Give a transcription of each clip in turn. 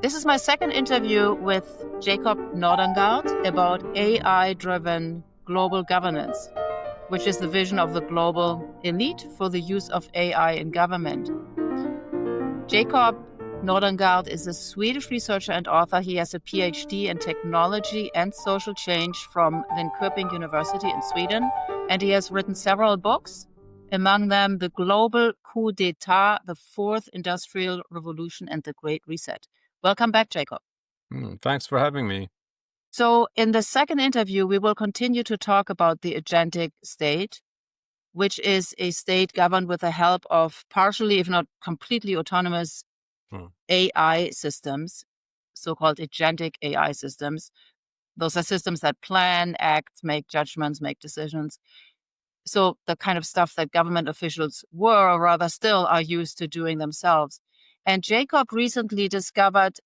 This is my second interview with Jacob Nordangård about AI-driven global governance, which is the vision of the global elite for the use of AI in government. Jacob Nordangård is a Swedish researcher and author. He has a PhD in technology and social change from Linköping University in Sweden, and he has written several books, among them The Global Coup d'etat, The Fourth Industrial Revolution, and The Great Reset. Welcome back, Jacob. Thanks for having me. So in the second interview, we will continue to talk about the Agentic State, which is a state governed with the help of partially, if not completely autonomous AI systems, so-called Agentic AI systems. Those are systems that plan, act, make judgments, make decisions. So the kind of stuff that government officials were, or rather still, are used to doing themselves. And Jacob recently discovered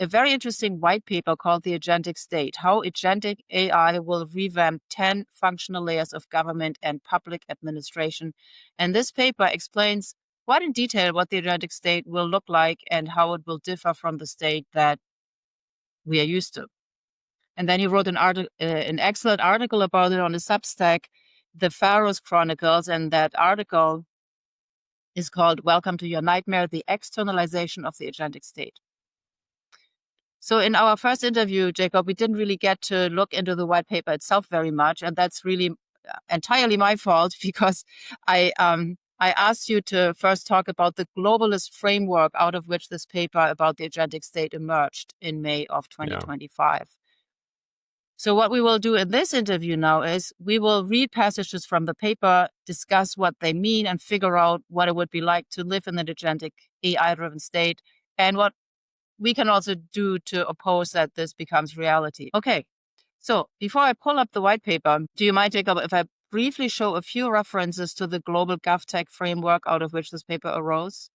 a very interesting white paper called The Agentic State, How Agentic AI Will Revamp 10 Functional Layers of Government and Public Administration. And this paper explains quite in detail what the Agentic State will look like and how it will differ from the state that we are used to. And then he wrote an excellent article about it on the Substack, The Pharaoh's Chronicles, and that article is called Welcome to Your Nightmare, The Externalization of the Agentic State. So in our first interview, Jacob, we didn't really get to look into the white paper itself very much, and that's really entirely my fault because I asked you to first talk about the globalist framework out of which this paper about the Agentic State emerged in May of 2025. Yeah. So what we will do in this interview now is we will read passages from the paper, discuss what they mean, and figure out what it would be like to live in an agentic AI-driven state, and what we can also do to oppose that this becomes reality. Okay, so before I pull up the white paper, do you mind, Jacob, if I briefly show a few references to the global GovTech framework out of which this paper arose?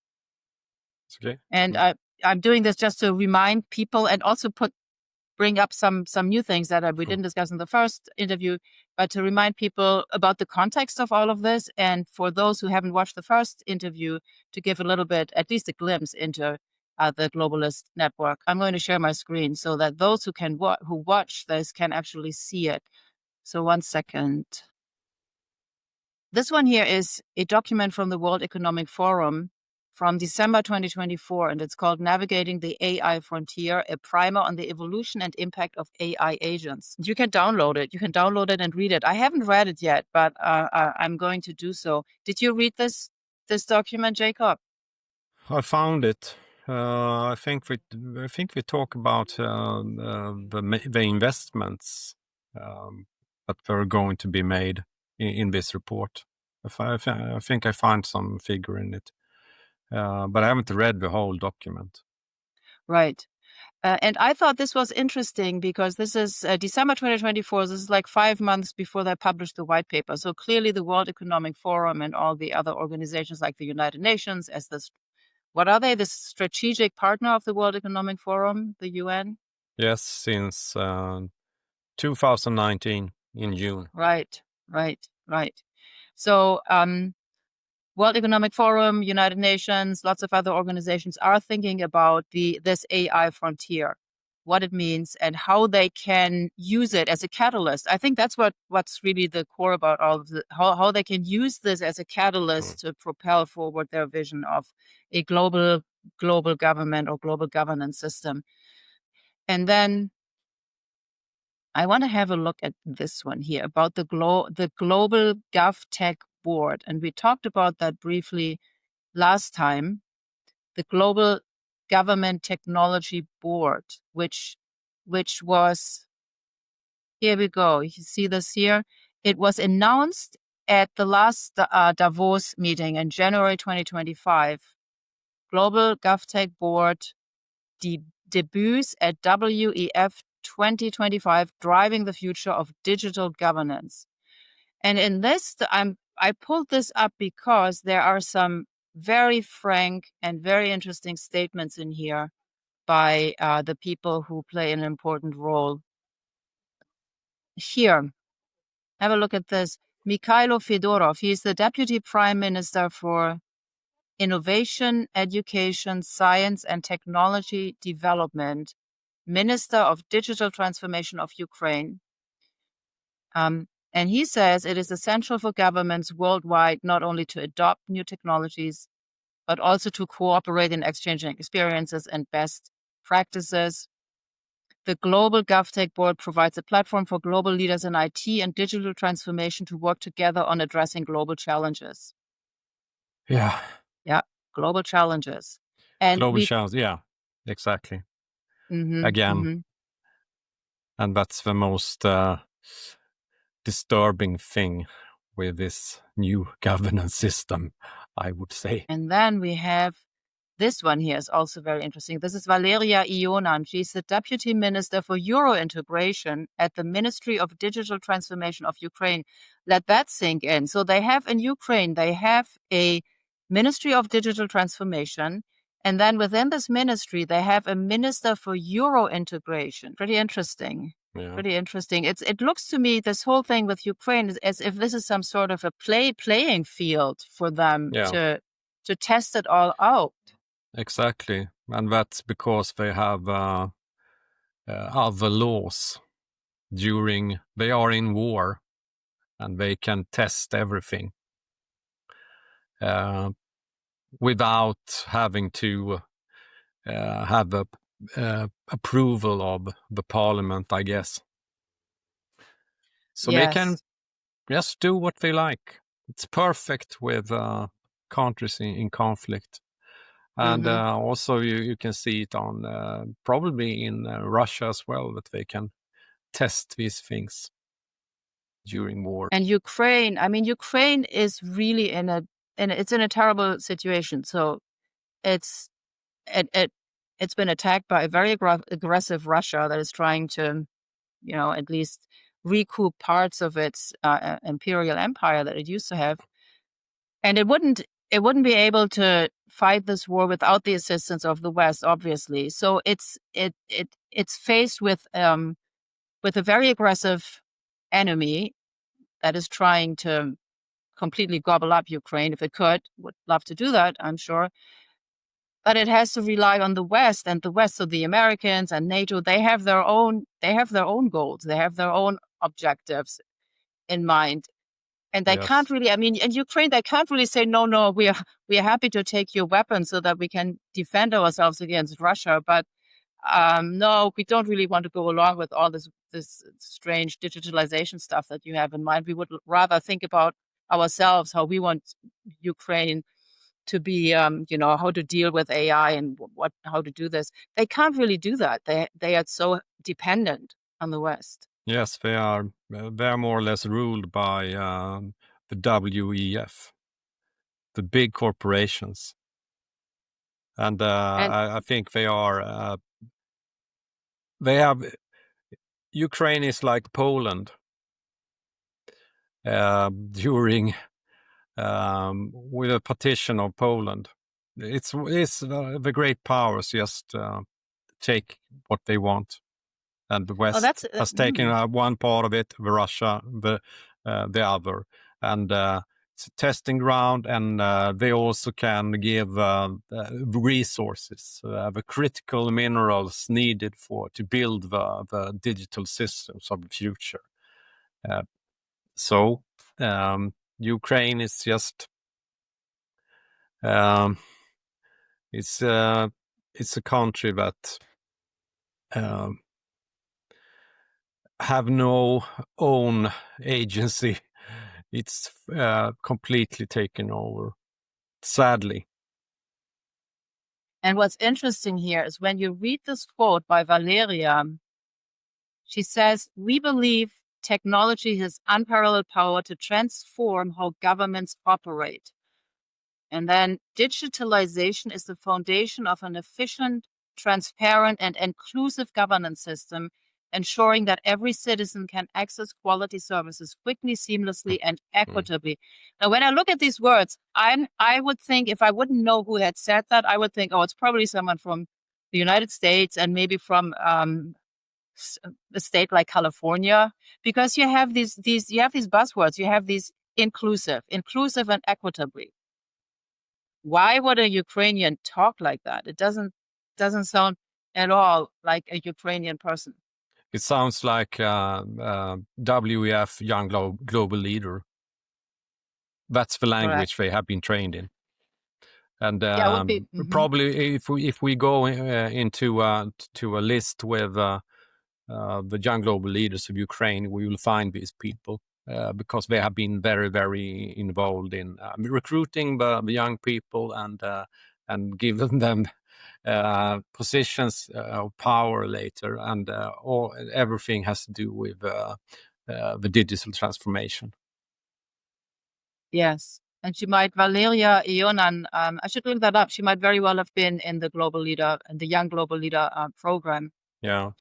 It's okay. And I'm doing this just to remind people and also bring up some new things that we didn't discuss in the first interview, but to remind people about the context of all of this. And for those who haven't watched the first interview, to give a little bit, at least a glimpse into the globalist network. I'm going to share my screen so that those who watch this can actually see it. So 1 second. This one here is a document from the World Economic Forum from December 2024, and it's called Navigating the AI Frontier, a primer on the evolution and impact of AI agents. You can download it. You can download it and read it. I haven't read it yet, but I'm going to do so. Did you read this document, Jacob? I found it. I think we talk about the investments that were going to be made in this report. I think I find some figure in it. But I haven't read the whole document. Right. And I thought this was interesting because this is December 2024. This is like 5 months before they published the white paper. So clearly the World Economic Forum and all the other organizations like the United Nations, as this, what are they? The strategic partner of the World Economic Forum, the UN? Yes, since 2019 in June. Right. So World Economic Forum, United Nations, lots of other organizations are thinking about this AI frontier, what it means and how they can use it as a catalyst. I think that's what's really the core about all of how they can use this as a catalyst to propel forward their vision of a global government or global governance system. And then I want to have a look at this one here about the global GovTech board. And we talked about that briefly last time, the Global Government Technology Board, which was, here we go. You see this here. It was announced at the last Davos meeting in January 2025. Global GovTech Board debuts at WEF 2025, driving the future of digital governance. And in this, I pulled this up because there are some very frank and very interesting statements in here by the people who play an important role. Here, have a look at this. Mikhailo Fedorov, he's the Deputy Prime Minister for Innovation, Education, Science and Technology Development, Minister of Digital Transformation of Ukraine. And he says it is essential for governments worldwide not only to adopt new technologies, but also to cooperate in exchanging experiences and best practices. The Global GovTech Board provides a platform for global leaders in IT and digital transformation to work together on addressing global challenges. Yeah. Yeah, global challenges. And Global challenge. Yeah, exactly. Again. And that's the most disturbing thing with this new governance system, I would say. And then we have this one here is also very interesting. This is Valeria Ionan. She's the Deputy Minister for Euro Integration at the Ministry of Digital Transformation of Ukraine. Let that sink in. So they have in Ukraine, they have a Ministry of Digital Transformation. And then within this ministry, they have a Minister for Euro Integration. Pretty interesting. Yeah. Pretty interesting. It looks to me, this whole thing with Ukraine is as if this is some sort of a playing field for them to test it all out. Exactly. And that's because they have other laws they are in war, and they can test everything without having to have the approval of the parliament, I guess. So they can just do what they like. It's perfect with countries in conflict. And also you can see it on probably in Russia as well, that they can test these things during war. And Ukraine is really it's in a terrible situation. So it's been attacked by a very aggressive Russia that is trying to, at least recoup parts of its imperial empire that it used to have. And it wouldn't be able to fight this war without the assistance of the West, obviously. So it's faced with a very aggressive enemy that is trying to completely gobble up Ukraine. If it could, would love to do that, I'm sure. But it has to rely on the West, and the West, so the Americans and NATO, they have their own goals, they have their own objectives in mind. And they can't really, in Ukraine, they can't really say, no, we are happy to take your weapons so that we can defend ourselves against Russia. But no, we don't really want to go along with all this strange digitalization stuff that you have in mind. We would rather think about ourselves, how we want Ukraine to be, how to deal with AI and how to do this. They can't really do that. They are so dependent on the West. Yes, they are more or less ruled by the WEF, the big corporations. And I think they are, Ukraine is like Poland during, with a partition of Poland. It's the great powers just take what they want. And the West has taken one part of it, Russia, the other. And it's a testing ground, and they also can give resources, the critical minerals needed to build the digital systems of the future. So Ukraine is just it's a country that have no own agency. It's completely taken over, sadly. And what's interesting here is when you read this quote by Valeria, she says, "We believe technology has unparalleled power to transform how governments operate. And then digitalization is the foundation of an efficient, transparent, and inclusive governance system, ensuring that every citizen can access quality services quickly, seamlessly, and equitably." Now, when I look at these words, I would think, if I wouldn't know who had said that, I would think, oh, it's probably someone from the United States and maybe from a state like California, because you have these buzzwords. You have these inclusive and equitably. why would a Ukrainian talk like that? It doesn't sound at all like a Ukrainian person. It sounds like WEF young global leader. That's the language they have been trained in. And probably if we go into to a list with the young global leaders of Ukraine, we will find these people because they have been very, very involved in recruiting the young people and giving them positions of power later, and everything has to do with the digital transformation. Yes. And she might, Valeria Ionan, I should look that up. She might very well have been in the Global Leader and the Young Global Leader program. Yeah.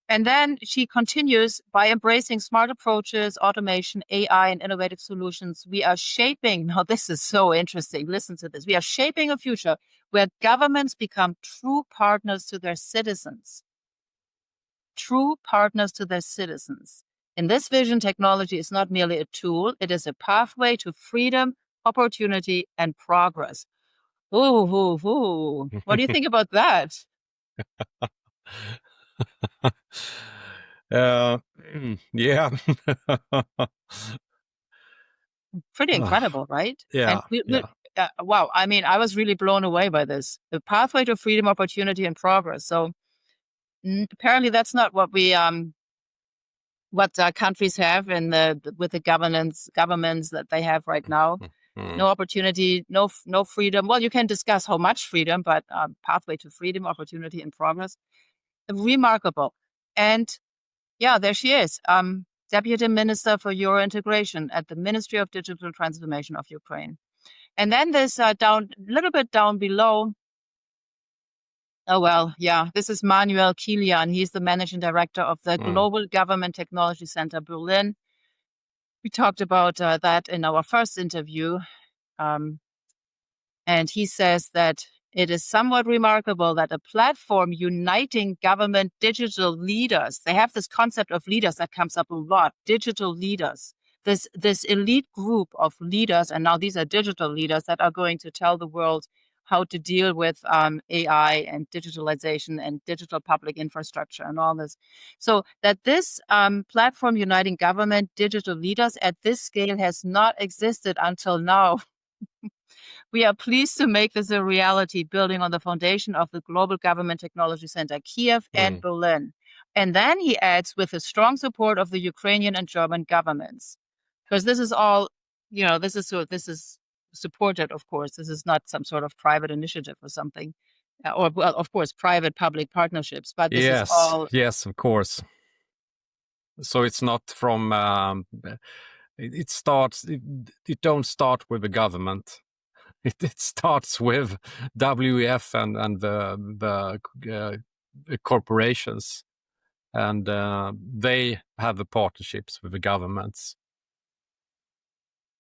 And then she continues, by embracing smart approaches, automation, AI, and innovative solutions, we are shaping, now this is so interesting, listen to this, we are shaping a future where governments become true partners to their citizens. True partners to their citizens. In this vision, technology is not merely a tool, it is a pathway to freedom, opportunity, and progress. Ooh. What do you think about that? Yeah. Pretty incredible, right? Yeah. Wow. I mean, I was really blown away by this. The pathway to freedom, opportunity, and progress. So apparently that's not what we what countries have with the governments that they have right now. No opportunity, no freedom. Well, you can discuss how much freedom, but pathway to freedom, opportunity, and progress. Remarkable. And yeah, there she is, Deputy Minister for Euro Integration at the Ministry of Digital Transformation of Ukraine. And then there's a little bit down below. Oh, well, yeah, this is Manuel Kilian. He's the managing director of the Global Government Technology Center Berlin. We talked about that in our first interview. And he says that it is somewhat remarkable that a platform uniting government digital leaders, they have this concept of leaders that comes up a lot, digital leaders, this elite group of leaders, and now these are digital leaders that are going to tell the world how to deal with AI and digitalization and digital public infrastructure and all this. So that this platform uniting government digital leaders at this scale has not existed until now. We are pleased to make this a reality, building on the foundation of the Global Government Technology Center, Kiev and Berlin. And then he adds, with the strong support of the Ukrainian and German governments. Because this is all, this is supported, of course. This is not some sort of private initiative or something. Or, well, of course, private-public partnerships. But this is all... Yes, of course. So it's not from... It don't start with the government. It starts with WEF and the corporations, and they have the partnerships with the governments.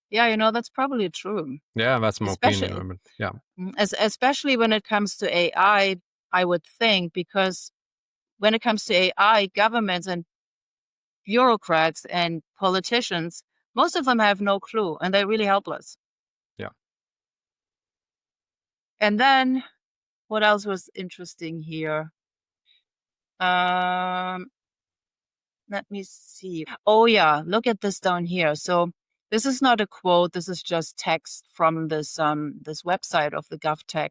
Yeah, that's probably true. Yeah, that's my opinion. Yeah, especially when it comes to AI, I would think, because when it comes to AI, governments and bureaucrats and politicians, most of them have no clue, and they're really helpless. Yeah. And then, what else was interesting here? Let me see. Oh, yeah, look at this down here. So this is not a quote. This is just text from this this website of the GovTech,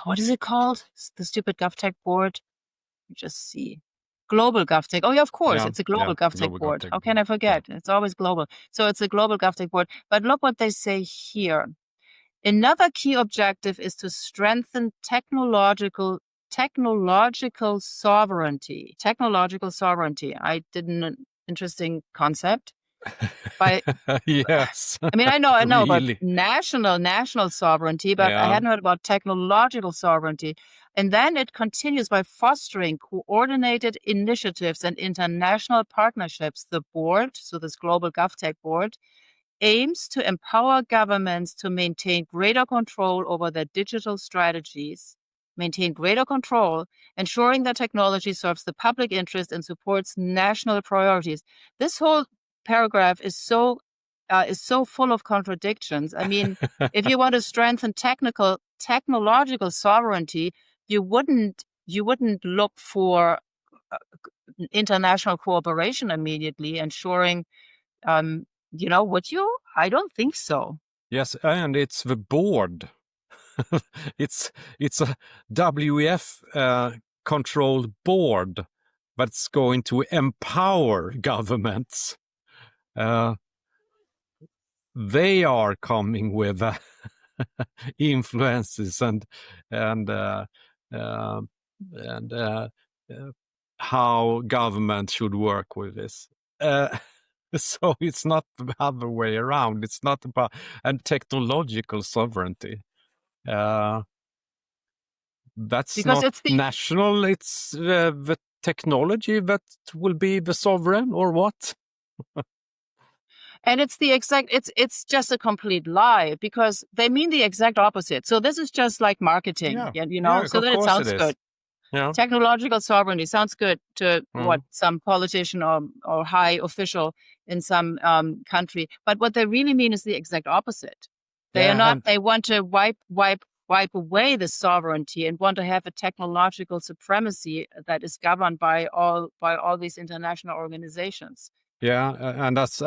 what is it called? The stupid GovTech board. Just see. Global GovTech. Oh, yeah, of course. It's a global GovTech board. How can I forget? Yeah. It's always global. So it's a global GovTech board. But look what they say here. Another key objective is to strengthen technological sovereignty. Technological sovereignty. I did an interesting concept. Yes. I mean, I know really. About national sovereignty, but I hadn't heard about technological sovereignty. And then it continues by fostering coordinated initiatives and international partnerships. The board, so this global GovTech board, aims to empower governments to maintain greater control over their digital strategies, ensuring that technology serves the public interest and supports national priorities. This whole paragraph is so is so full of contradictions. I mean, if you want to strengthen technological sovereignty, you wouldn't look for international cooperation immediately, ensuring, would you? I don't think so. Yes, and it's the board. it's a WEF controlled board that's going to empower governments. They are coming with influences and how government should work with this. So it's not the other way around. It's not about technological sovereignty. That's Because not national. It's the technology that will be the sovereign, or what? And it's just a complete lie, because they mean the exact opposite. So this is just like marketing, so that it sounds good. Yeah. Technological sovereignty sounds good to what some politician or high official in some country, but what they really mean is the exact opposite. They are not. They want to wipe away the sovereignty and want to have a technological supremacy that is governed by all these international organizations. Yeah, and as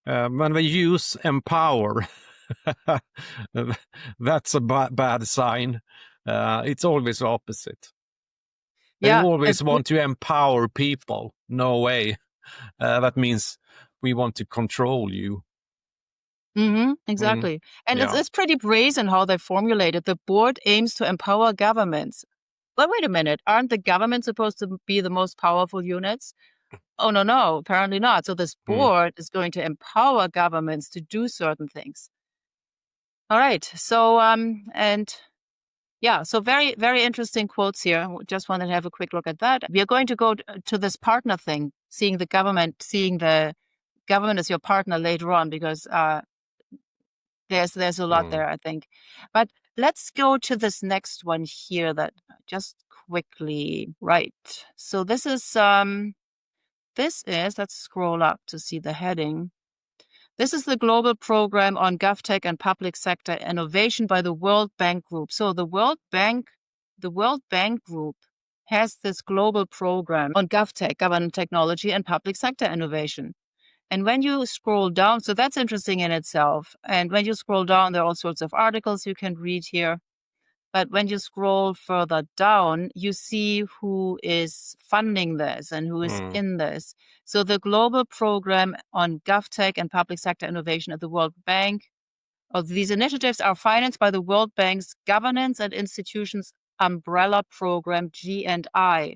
when we use empower, that's a bad sign. It's always the opposite. They always want to empower people. No way. That means we want to control you. Exactly. And it's pretty brazen how they formulate it. The board aims to empower governments. But wait a minute, aren't the governments supposed to be the most powerful units? Oh, no, apparently not. So this board is going to empower governments to do certain things. All right. So, so very, very interesting quotes here. Just wanted to have a quick look at that. We are going to go to this partner thing, seeing the government as your partner later on, because there's a lot there, I think. But let's go to this next one here that just quickly, right. So this is, let's scroll up to see the heading. This is the global program on GovTech and public sector innovation by the World Bank Group. So the World Bank Group has this global program on GovTech, government technology, and public sector innovation. And when you scroll down, so that's interesting in itself. And when you scroll down, there are all sorts of articles you can read here. But when you scroll further down, you see who is funding this and who is in this. So the global program on GovTech and public sector innovation at the World Bank, these initiatives are financed by the World Bank's Governance and Institutions Umbrella Program, G&I.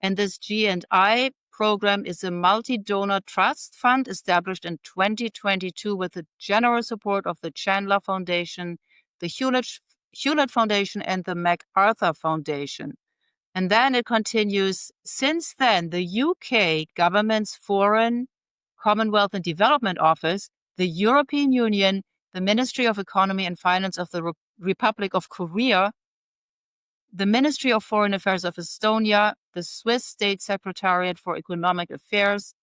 And this G&I program is a multi-donor trust fund established in 2022 with the generous support of the Chandler Foundation, the Hewlett Foundation, and the MacArthur Foundation. And then it continues, since then, the UK government's Foreign, Commonwealth and Development Office, the European Union, the Ministry of Economy and Finance of the Republic of Korea, the Ministry of Foreign Affairs of Estonia, the Swiss State Secretariat for Economic Affairs,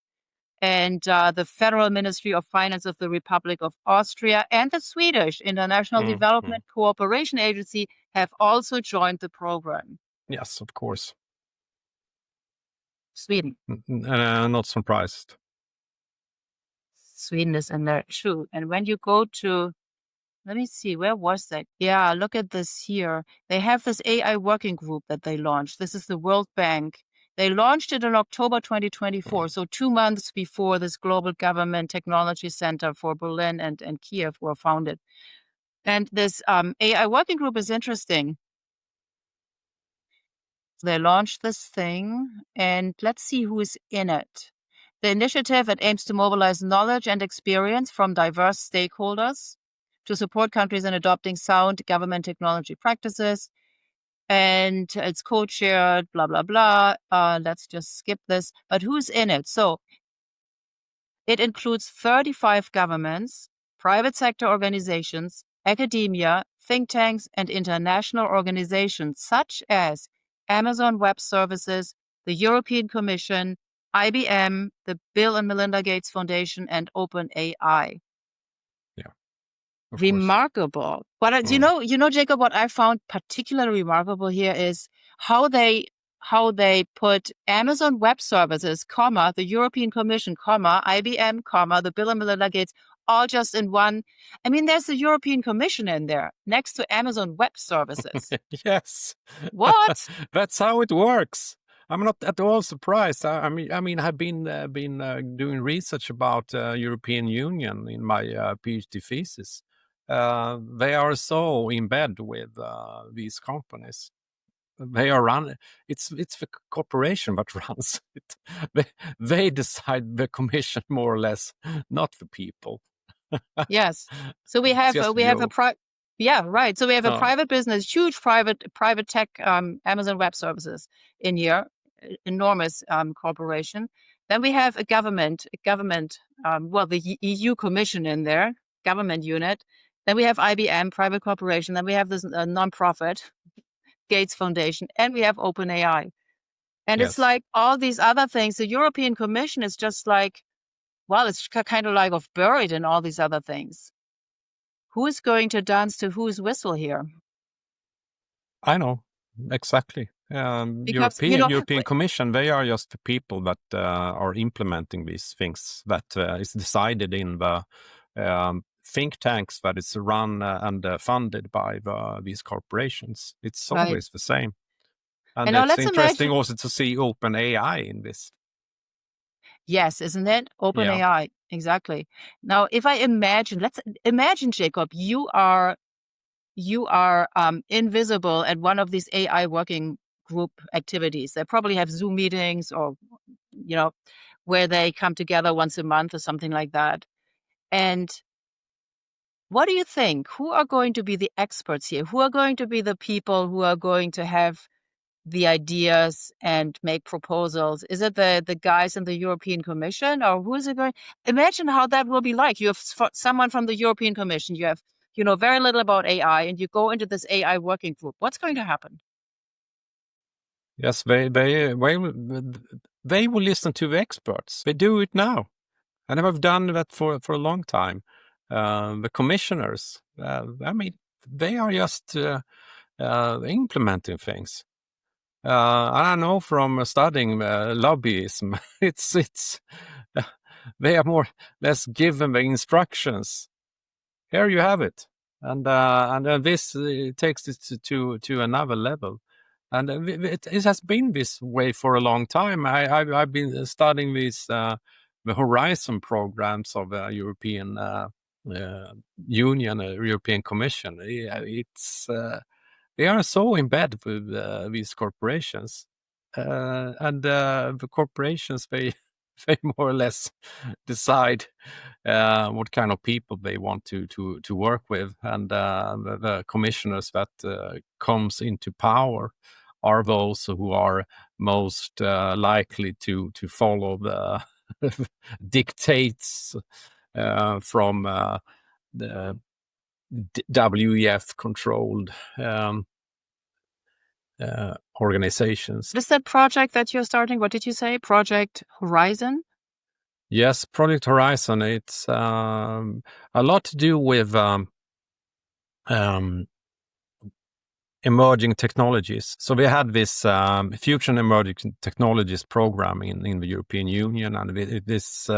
and the Federal Ministry of Finance of the Republic of Austria, and the Swedish International Development Cooperation Agency have also joined the program. Yes, of course. Sweden. Not surprised. Sweden is in there too. And when you go to, let me see, where was that? Yeah, look at this here. They have this AI working group that they launched. This is the World Bank. They launched it in October 2024, so 2 months before this Global Government Technology Center for Berlin and Kiev were founded. And this AI working group is interesting. They launched this thing, and let's see who is in it. The initiative, it aims to mobilize knowledge and experience from diverse stakeholders to support countries in adopting sound government technology practices. And it's co-chaired, blah, blah, blah. Let's just skip this. But who's in it? So it includes 35 governments, private sector organizations, academia, think tanks, and international organizations such as Amazon Web Services, the European Commission, IBM, the Bill and Melinda Gates Foundation, and OpenAI. Remarkable. But you know, Jacob, what I found particularly remarkable here is how they put Amazon Web Services, comma, the European Commission, comma, IBM, comma, the Bill and Melinda Gates, all just in one. I mean, there's the European Commission in there next to Amazon Web Services. Yes. What? That's how it works. I'm not at all surprised. I mean, I've been doing research about European Union in my PhD thesis. They are so in bed with these companies. They are run. It's the corporation that runs it. They decide the commission more or less, not the people. Yes. So we have a right. So we have a private business, huge private tech, Amazon Web Services in here, enormous corporation. Then we have a government, the EU Commission in there, government unit. Then we have IBM, private corporation. Then we have this nonprofit, Gates Foundation, and we have OpenAI. And It's like all these other things. The European Commission is just like, well, it's kind of like buried in all these other things. Who is going to dance to whose whistle here? I know, exactly. European Commission, they are just the people that are implementing these things that is decided in the think tanks that is run and funded by these corporations. It's always the same. And it's interesting also to see OpenAI in this. Yes, isn't it? OpenAI, exactly. Now, if I let's imagine, Jacob, you are invisible at one of these AI working group activities. They probably have Zoom meetings or, where they come together once a month or something like that. And what do you think? Who are going to be the experts here? Who are going to be the people who are going to have the ideas and make proposals? Is it the guys in the European Commission, or who is it going? Imagine how that will be like. You have someone from the European Commission. You have, very little about AI, and you go into this AI working group. What's going to happen? Yes, they will listen to the experts. They do it now, and they've done that for a long time. The commissioners, they are just implementing things. I know from studying lobbyism, it's they are more or less given the instructions. Here you have it, and this takes it to another level. And it has been this way for a long time. I've been studying these the Horizon programs of the European Union, European Commission. It's they are so in bed with these corporations, and the corporations they more or less decide what kind of people they want to work with, and the commissioners that comes into power are those who are most likely to follow the dictates from the WEF controlled organizations. What is that project that you're starting? What did you say? Project Horizon? Yes, Project Horizon. It's a lot to do with emerging technologies. So we had this Future and Emerging Technologies program in the European Union, and this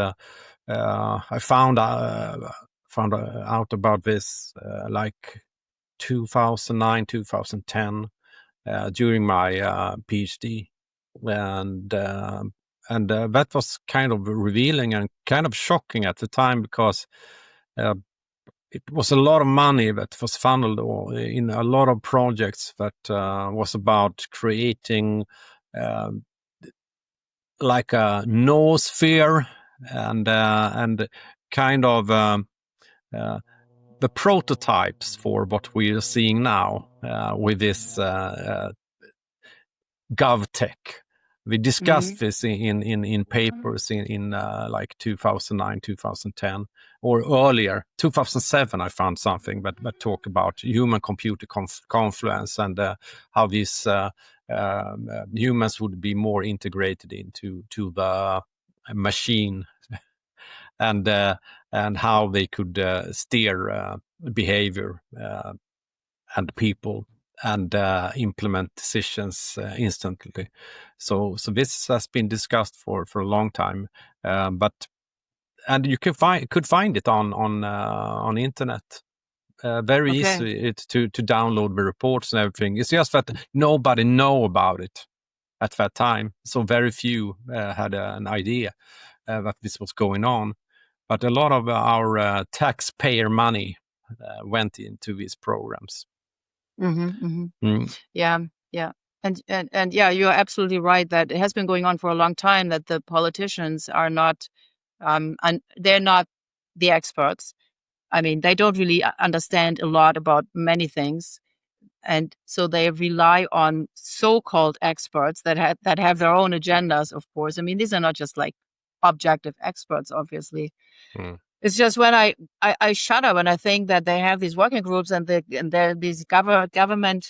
I found out about this like 2009, 2010 during my PhD, and that was kind of revealing and kind of shocking at the time, because it was a lot of money that was funneled in a lot of projects that was about creating like a noosphere and kind of the prototypes for what we are seeing now with this GovTech. We discussed this in papers in like 2009, 2010, or earlier, 2007. I found something that talk about human-computer confluence and how these humans would be more integrated into the machine and how they could steer behavior and people and implement decisions instantly. So this has been discussed for a long time, and you could find it on internet. Very easy to download the reports and everything. It's just that nobody know about it at that time. So very few had an idea that this was going on. But a lot of our taxpayer money went into these programs. Yeah. And yeah, you're absolutely right that it has been going on for a long time, that the politicians are not, and they're not the experts. I mean, they don't really understand a lot about many things. And so they rely on so-called experts that have their own agendas, of course. I mean, these are not just like objective experts, obviously. It's just when I shudder when I think that they have these working groups and these government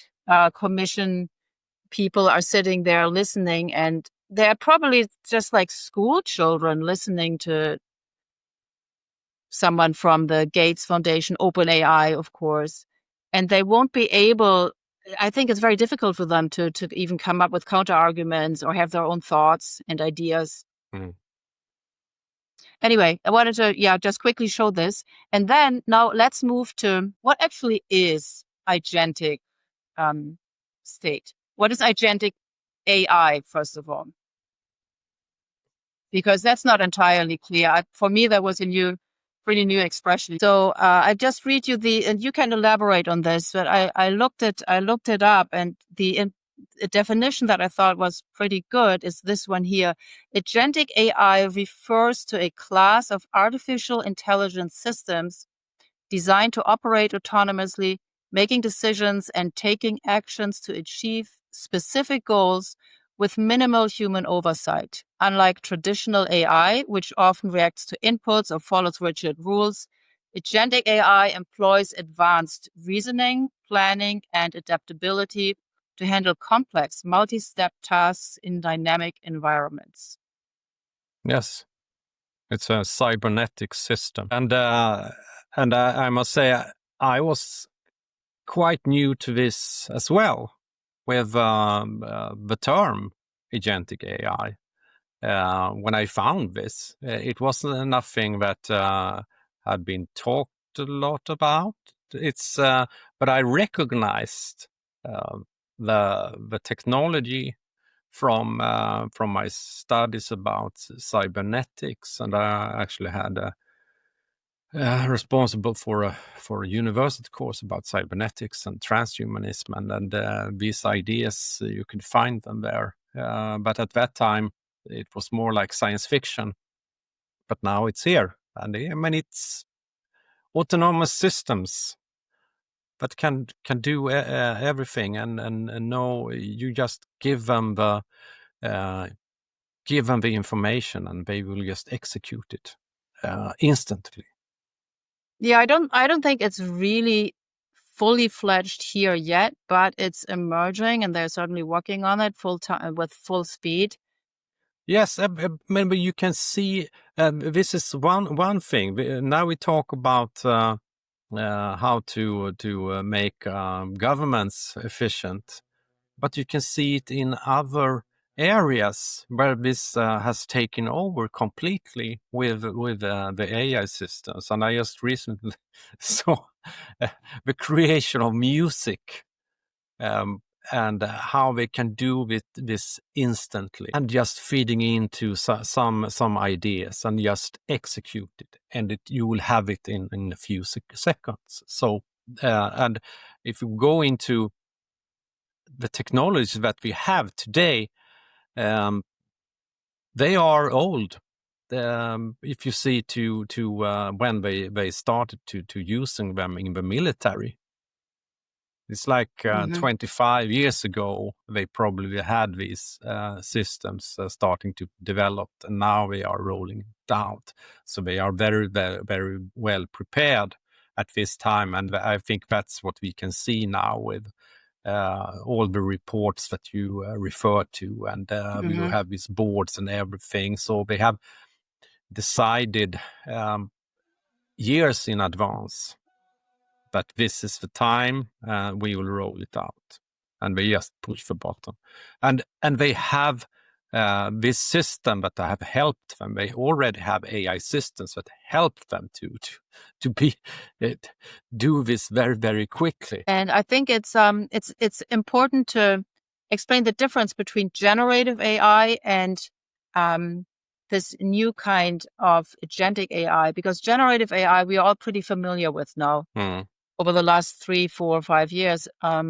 commission people are sitting there listening, and they're probably just like school children listening to someone from the Gates Foundation, OpenAI, of course, and they won't be able. I think it's very difficult for them to even come up with counter arguments or have their own thoughts and ideas. Anyway, I wanted to just quickly show this, and then now let's move to what actually is agentic state. What is agentic AI, first of all? Because that's not entirely clear. For me, that was pretty new expression. So I just read you and you can elaborate on this. But I looked it up, and the definition that I thought was pretty good is this one here. Agentic AI refers to a class of artificial intelligence systems designed to operate autonomously, making decisions and taking actions to achieve specific goals with minimal human oversight. Unlike traditional AI, which often reacts to inputs or follows rigid rules, agentic AI employs advanced reasoning, planning, and adaptability to handle complex, multi-step tasks in dynamic environments. Yes, it's a cybernetic system, and I must say I was quite new to this as well, with the term agentic AI. When I found this, it wasn't nothing that had been talked a lot about. But I recognized the technology from my studies about cybernetics, and I actually had responsible for a university course about cybernetics and transhumanism, and these ideas you could find them there. But at that time, it was more like science fiction. But now it's here, and I mean it's autonomous systems that can do everything, and no, you just give them the information, and they will just execute it instantly. Yeah, I don't think it's really fully fledged here yet, but it's emerging, and they're certainly working on it full time with full speed. Yes, maybe you can see this is one thing. Now we talk about how to make governments efficient, but you can see it in other areas where this has taken over completely with the AI systems. And I just recently saw the creation of music. And how they can do this instantly, and just feeding into some ideas and just execute it, and you will have it in a few seconds. So and if you go into the technologies that we have today, they are old. If you see to when they started to using them in the military. It's like 25 years ago, they probably had these systems starting to develop, and now they are rolling it out. So they are very, very, very well prepared at this time. And I think that's what we can see now with all the reports that you refer to, and you have these boards and everything. So they have decided years in advance that this is the time we will roll it out, and they just push the button, and they have this system that have helped them. They already have AI systems that help them to be do this very, very quickly. And I think it's important to explain the difference between generative AI and this new kind of agentic AI, because generative AI we are all pretty familiar with now over the last 3, 4, 5 years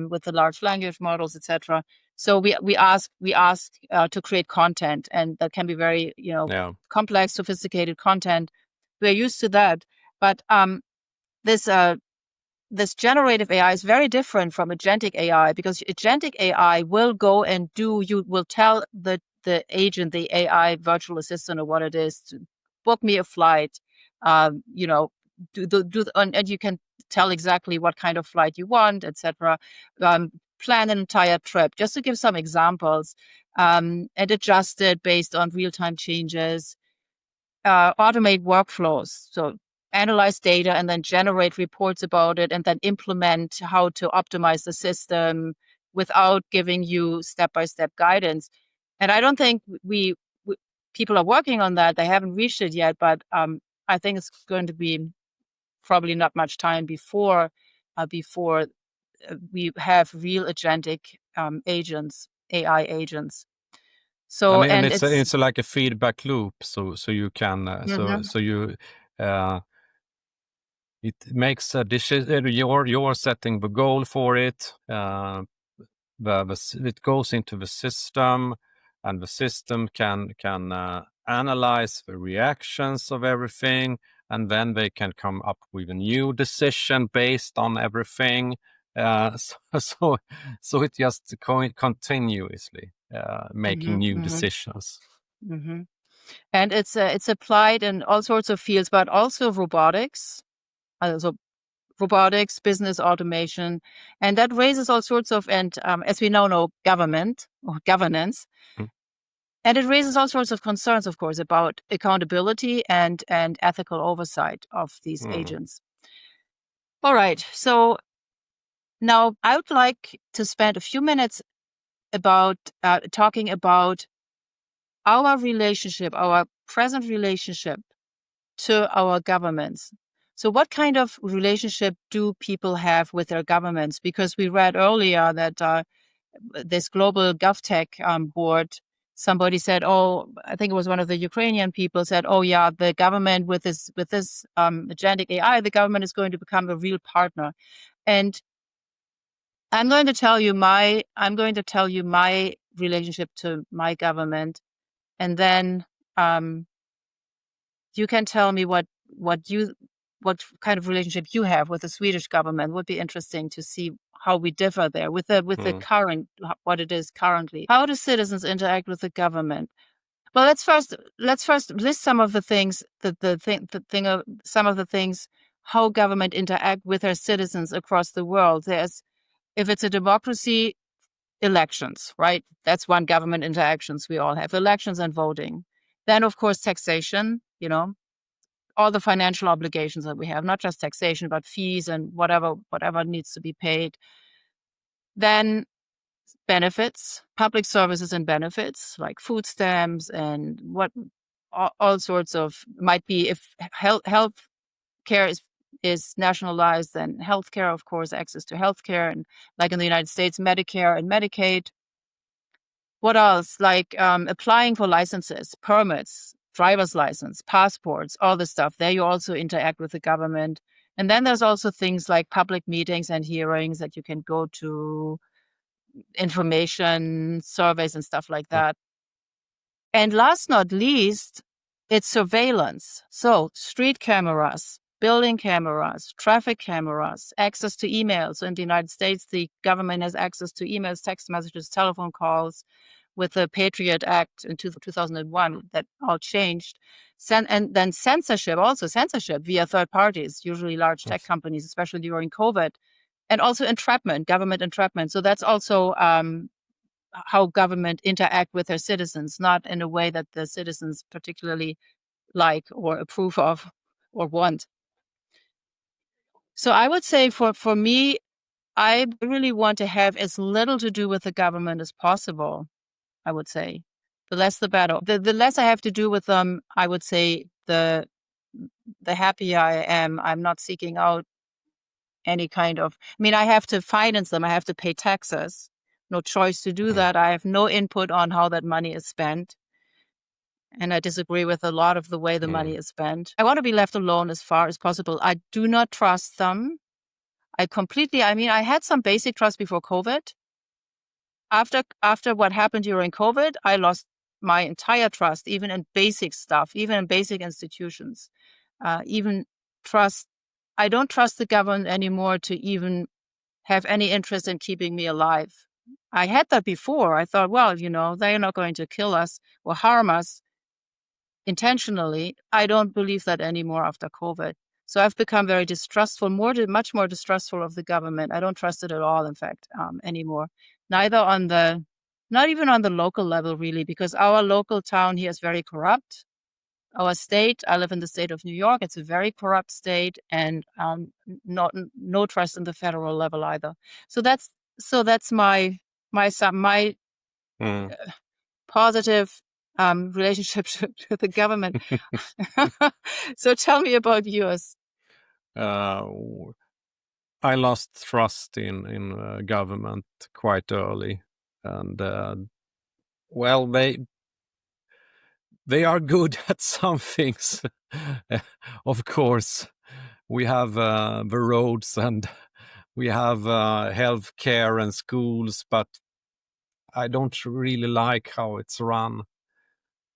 with the large language models, etc. So we ask to create content, and that can be very complex, sophisticated content. We're used to that, but this generative AI is very different from agentic AI, because agentic AI will go and you will tell the agent, the AI virtual assistant or what it is, to book me a flight, and you can tell exactly what kind of flight you want, etc. Plan an entire trip, just to give some examples, and adjust it based on real-time changes, automate workflows. So analyze data and then generate reports about it, and then implement how to optimize the system without giving you step-by-step guidance. And I don't think we people are working on that. They haven't reached it yet, but I think it's going to be probably not much time before we have real agentic agents, AI agents. So and it's like a feedback loop. So you can it makes a decision. You're setting the goal for it. It goes into the system, and the system can analyze the reactions of everything, and then they can come up with a new decision based on everything. So it just continuously making new decisions. And it's applied in all sorts of fields, but also robotics. Also robotics, business automation, and that raises all sorts of, and as we now know, government or governance, and it raises all sorts of concerns, of course, about accountability and ethical oversight of these agents. All right, so now I would like to spend a few minutes about talking about our relationship, our present relationship to our governments. So what kind of relationship do people have with their governments? Because we read earlier that this global GovTech board, somebody said, I think it was one of the Ukrainian people said, the government with this agentic AI, the government is going to become a real partner. And I'm going to tell you my relationship to my government, and then you can tell me what kind of relationship you have with the Swedish government. Would be interesting to see how we differ there with the current, what it is currently. How do citizens interact with the government? Well, let's first list some of the things some of the things how government interact with their citizens across the world. If it's a democracy, elections, right? That's one government interactions we all have, elections and voting. Then, of course, taxation, all the financial obligations that we have, not just taxation, but fees and whatever needs to be paid. Then benefits, public services and benefits, like food stamps and all sorts of, might be, if health care is nationalized, then healthcare, of course, access to healthcare, and like in the United States, Medicare and Medicaid. What else? Like applying for licenses, permits, driver's license, passports, all this stuff. There you also interact with the government. And then there's also things like public meetings and hearings that you can go to, information surveys and stuff like that. And last not least, it's surveillance. So street cameras, building cameras, traffic cameras, access to emails. So in the United States, the government has access to emails, text messages, telephone calls. With the Patriot Act in 2001, that all changed. And then censorship via third parties, usually large tech companies, especially during COVID. and also entrapment, government entrapment. So that's also how government interact with their citizens, not in a way that the citizens particularly like or approve of or want. So I would say for me, I really want to have as little to do with the government as possible, I would say. The less the better. The less I have to do with them, I would say the happier I am. I'm not seeking out any kind of, I mean, I have to finance them. I have to pay taxes. No choice to do that. I have no input on how that money is spent. And I disagree with a lot of the way the money is spent. I want to be left alone as far as possible. I do not trust them. I had some basic trust before COVID. After what happened during COVID, I lost my entire trust, even in basic stuff, even in basic institutions. I don't trust the government anymore to even have any interest in keeping me alive. I had that before. I thought, well, they're not going to kill us or harm us intentionally. I don't believe that anymore after COVID. So I've become very distrustful, much more distrustful of the government. I don't trust it at all, in fact, anymore. Not even on the local level, really, because our local town here is very corrupt. Our state, I live in the state of New York. It's a very corrupt state, and no trust in the federal level either. So that's my positive relationship to the government. So tell me about yours. I lost trust in government quite early, and well, they are good at some things. Of course, we have the roads and we have health care and schools, but I don't really like how it's run.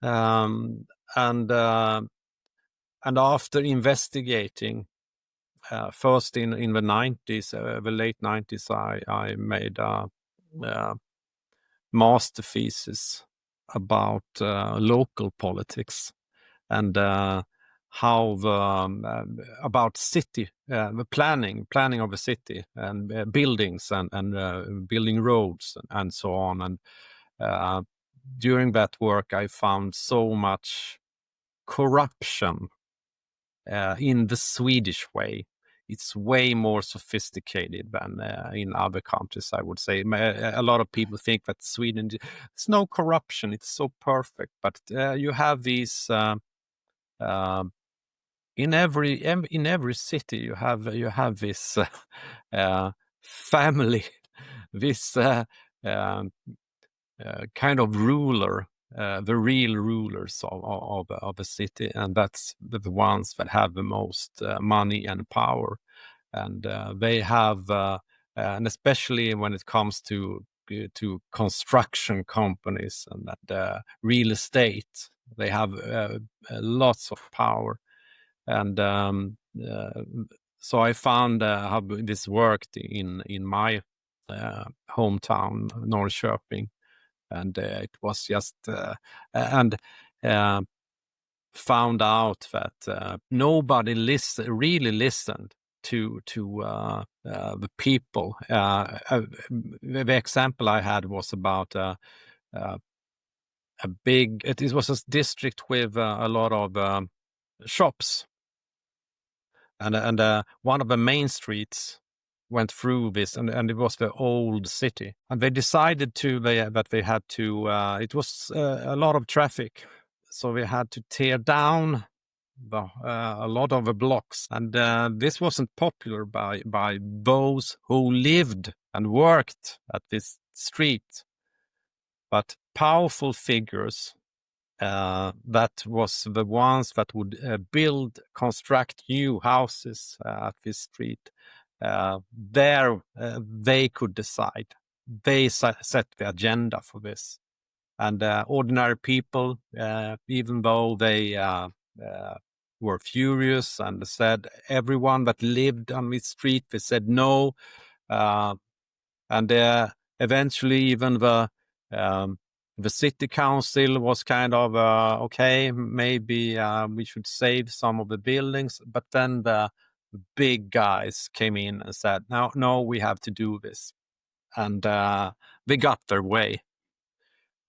And after investigating, first in the 90s, the late 90s, I made a master thesis about local politics and how about city, the planning of a city and buildings and building roads and so on. And during that work, I found so much corruption in the Swedish way. It's way more sophisticated than in other countries, I would say. A lot of people think that Sweden, there's no corruption, it's so perfect. But you have these in every city. You have this family, this kind of ruler. The real rulers of a city, and that's the ones that have the most money and power, and they have, and especially when it comes to construction companies and real estate, they have lots of power, and so I found how this worked in my hometown, Norrköping. And it was just and found out that nobody really listened to the people. The example I had was about it was a district with a lot of shops, and one of the main streets went through this, and it was the old city, and they decided that they had to. It was a lot of traffic, so they had to tear down a lot of the blocks, and this wasn't popular by those who lived and worked at this street, but powerful figures. That was the ones that would construct new houses at this street. They could decide. They set the agenda for this. And ordinary people, even though they were furious and said, everyone that lived on this street, they said no. And eventually even the city council was kind of, okay, maybe we should save some of the buildings. But then big guys came in and said, no, we have to do this. And they got their way.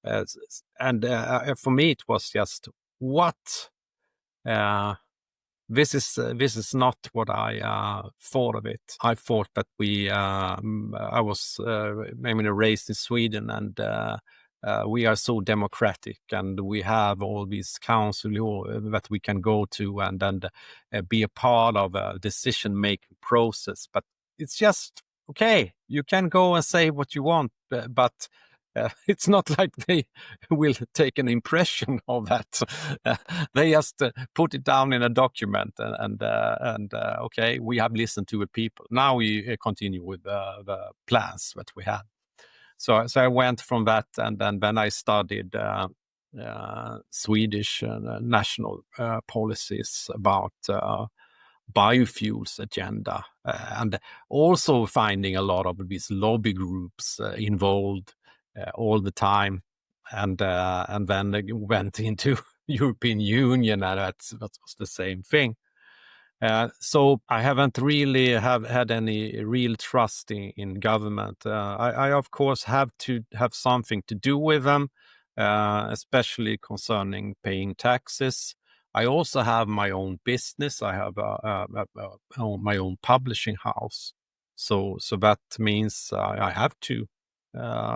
For me, it was just, what? This is not what I thought of it. I thought that I was raised in Sweden, and we are so democratic, and we have all these council that we can go to and be a part of a decision-making process. But it's just, okay, you can go and say what you want, but it's not like they will take an impression of that. They just put it down in a document, and okay, we have listened to the people. Now we continue with the plans that we had. So I went from that, and then I studied Swedish national policies about biofuels agenda, and also finding a lot of these lobby groups involved all the time, and then I went into European Union, and that was the same thing. So I haven't really had any real trust in government. I of course have to have something to do with them, especially concerning paying taxes. I also have my own business. I have my own publishing house. So that means I have to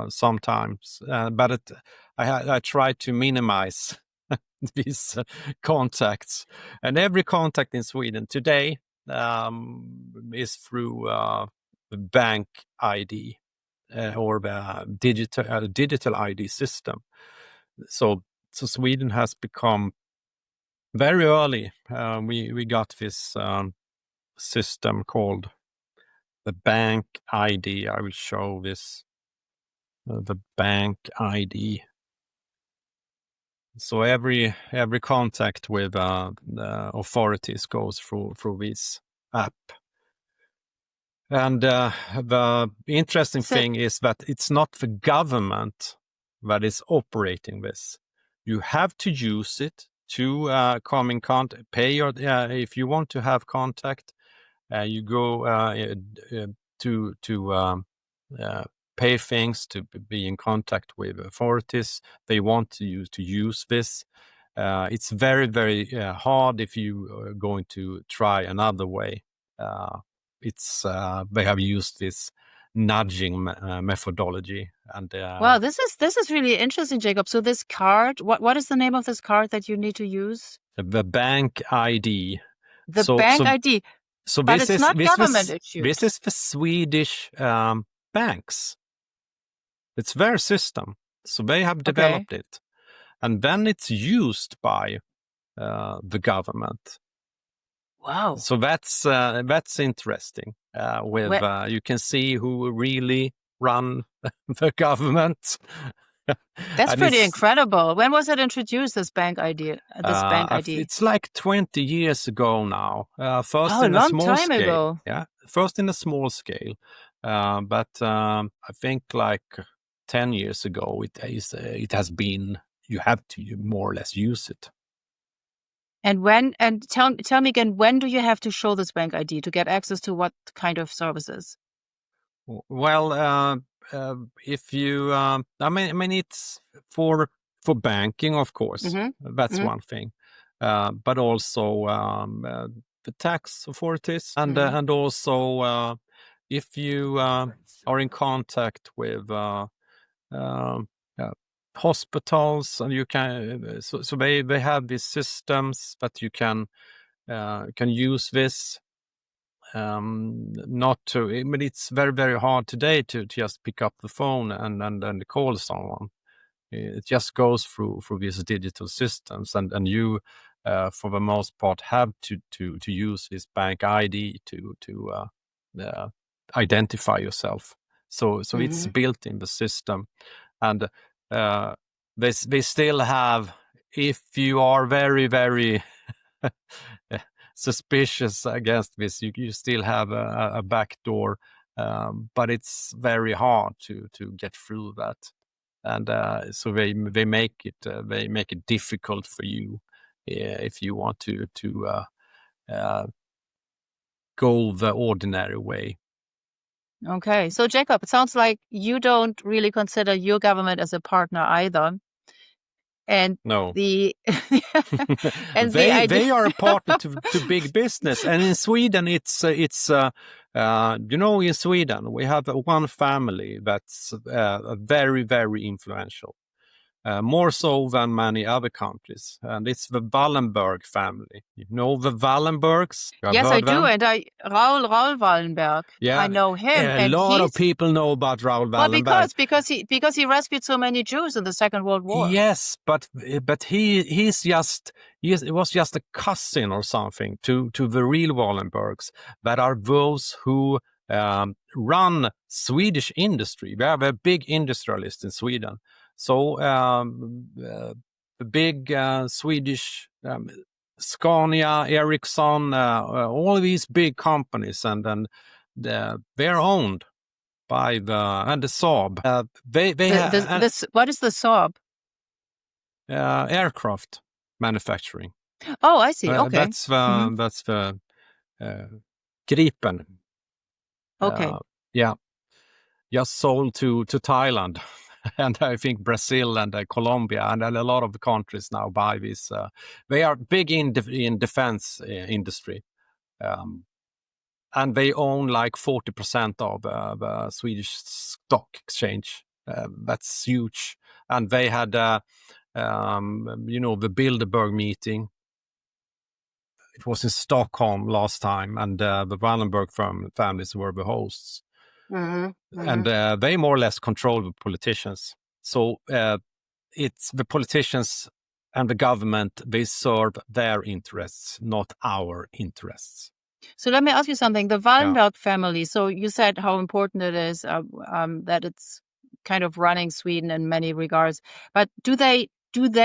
sometimes, but I try to minimize these contacts. And every contact in Sweden today is through the bank ID or the digital ID system. So Sweden has become very early. We got this system called the bank ID. I will show this. The bank ID. So every contact with the authorities goes through this app. And the interesting thing is that it's not the government that is operating this. You have to use it to come in contact, pay your, if you want to have contact, you go to pay things, to be in contact with authorities. They want you to use this. It's very, very hard if you are going to try another way. They have used this nudging methodology. And wow, this is really interesting, Jacob. So this card, what is the name of this card that you need to use? The bank ID. The bank ID. So but it's not government issued. This is the Swedish banks. It's their system. So they have developed it. And then it's used by the government. Wow. So that's interesting. You can see who really run the government. That's pretty incredible. When was it introduced, this bank ID? It's like 20 years ago now. First in a a small time scale. Ago. Yeah, first in a small scale. But I think like 10 years ago, it has been. You have to more or less use it. And tell me again, when do you have to show this bank ID to get access to what kind of services? Well, if you, I mean, it's for banking, of course. Mm-hmm. That's one thing, but also the tax authorities, and also if you are in contact with hospitals, and you can. So they have these systems that you can use this. Not to, I mean, it's very, very hard today to just pick up the phone and call someone. It just goes through these digital systems, and you, for the most part, have to use this bank ID to identify yourself. So it's built in the system, and they still have, if you are very, very suspicious against this, you still have a back door, but it's very hard to get through that, and so they make it difficult for you if you want to go the ordinary way. Okay. So, Jacob, it sounds like you don't really consider your government as a partner either. And no, the and the they idea are a partner to big business, and in Sweden it's in Sweden we have one family that's very, very influential. More so than many other countries, and it's the Wallenberg family. You know the Wallenbergs? You have yes, I heard do, them? and Raoul Wallenberg. Yeah, I know him, a and lot of people know about Raoul well, Wallenberg. because he rescued so many Jews in the Second World War. Yes, but he was just a cousin or something to the real Wallenbergs, that are those who run Swedish industry. We have a big industrialist in Sweden. So the big Swedish Scania, Ericsson, all of these big companies, and they're owned by the Saab. What is the Saab? Aircraft manufacturing. Oh, I see. Okay, That's the Gripen. Okay. Yeah, just sold to Thailand, and I think Brazil and Colombia and a lot of the countries now buy this. They are big in defense industry, and they own like 40% of the Swedish stock exchange. That's huge, and they had the Bilderberg meeting. It was in Stockholm last time, and the Wallenberg families were the hosts. And they more or less control the politicians. So it's the politicians and the government, they serve their interests, not our interests. So let me ask you something. The Wallenberg family, so you said how important it is that it's kind of running Sweden in many regards. But do they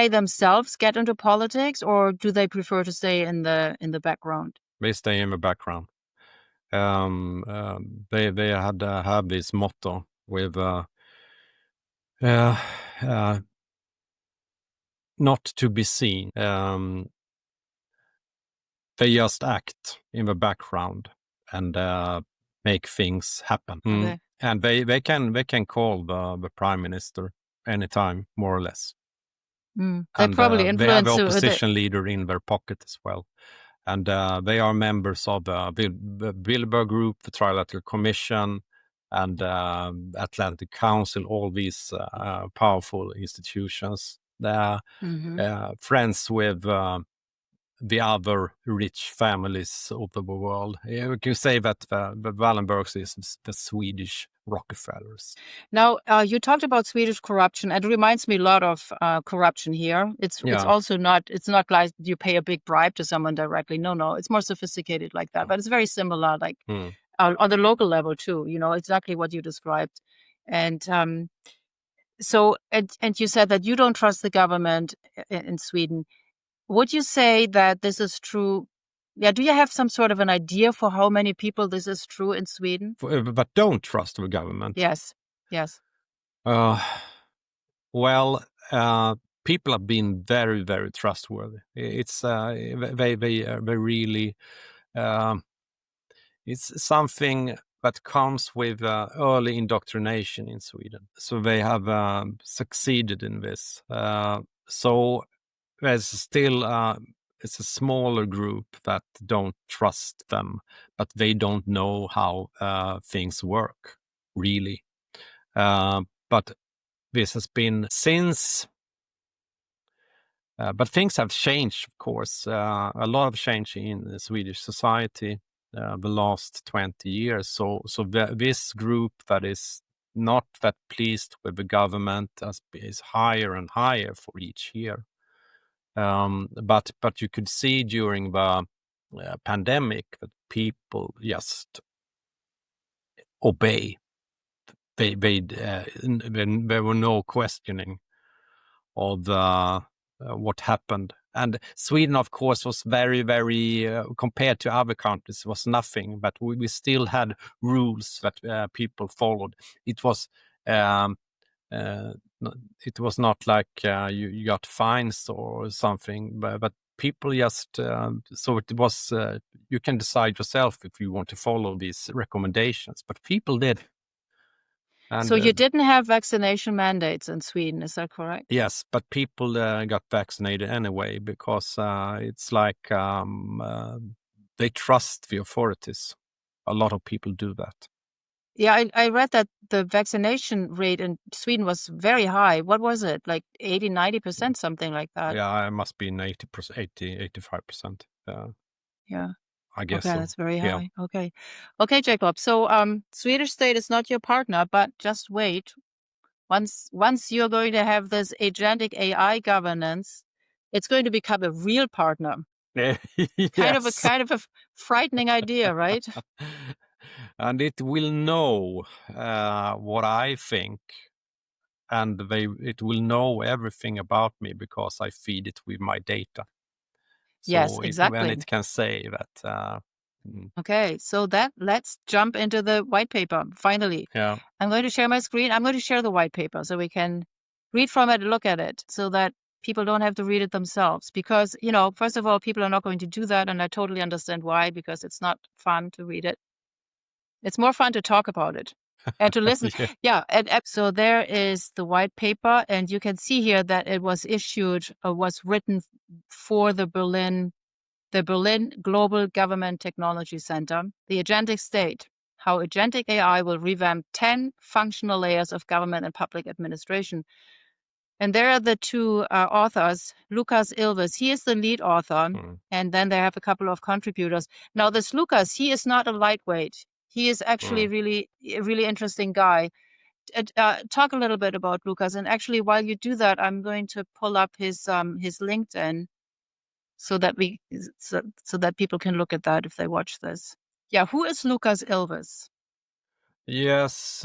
themselves get into politics, or do they prefer to stay in the background? They stay in the background. They had have this motto with not to be seen. They just act in the background and make things happen. Okay. And they can call the prime minister anytime, more or less. They probably influence. They have the opposition leader in their pocket as well. And they are members of the Bilderberg Group, the Trilateral Commission, and Atlantic Council, all these powerful institutions. They are friends with the other rich families of the world. You can say that the Wallenbergs is the Swedish Rockefellers. Now, you talked about Swedish corruption. It reminds me a lot of corruption here. It's also not, it's not like you pay a big bribe to someone directly. No, it's more sophisticated like that. But it's very similar, like on the local level too, exactly what you described. And so, and you said that you don't trust the government in Sweden. Would you say that this is true? Yeah, do you have some sort of an idea for how many people this is true in Sweden? But don't trust the government? Yes. Well, people have been very, very trustworthy. It's they really. It's something that comes with early indoctrination in Sweden. So they have succeeded in this. So there's still it's a smaller group that don't trust them, but they don't know how things work, really. But this has been since... but things have changed, of course. A lot of change in Swedish society the last 20 years. So this group that is not that pleased with the government is higher and higher for each year. But you could see during the pandemic that people just obey. There were no questioning of what happened. And Sweden, of course, was very, very, compared to other countries, was nothing. But we still had rules that people followed. It was not like you got fines or something, but people just so it was you can decide yourself if you want to follow these recommendations, but people did. And so you didn't have vaccination mandates in Sweden, is that correct? yes, but people got vaccinated anyway because it's like they trust the authorities. A lot of people do that. Yeah, I read that the vaccination rate in Sweden was very high. What was it? Like 80, 90%, something like that. Yeah, it must be 80%, 85%. Yeah. I guess Okay, so. that's very Yeah. high. Okay, Jacob. So Swedish state is not your partner, but just wait. Once you're going to have this agentic AI governance, it's going to become a real partner. Kind of a frightening idea, right? And it will know what I think, and it will know everything about me because I feed it with my data. So Yes, exactly. When it can say that. Okay, so let's jump into the white paper, finally. Yeah. I'm going to share my screen. I'm going to share the white paper so we can read from it and look at it so that people don't have to read it themselves. Because, first of all, people are not going to do that, and I totally understand why, because it's not fun to read it. It's more fun to talk about it and to listen. Yeah. And so there is the white paper, and you can see here that it was was written for the Berlin Global Government Technology Center, the Agentic State, how Agentic AI will revamp 10 functional layers of government and public administration. And there are the two authors, Luukas, Ilves. He is the lead author. And then they have a couple of contributors. Now, this Luukas, he is not a lightweight. He is actually a really interesting guy. Talk a little bit about Luukas. And actually, while you do that, I'm going to pull up his LinkedIn so that people can look at that if they watch this. Yeah, who is Luukas Ilves? Yes,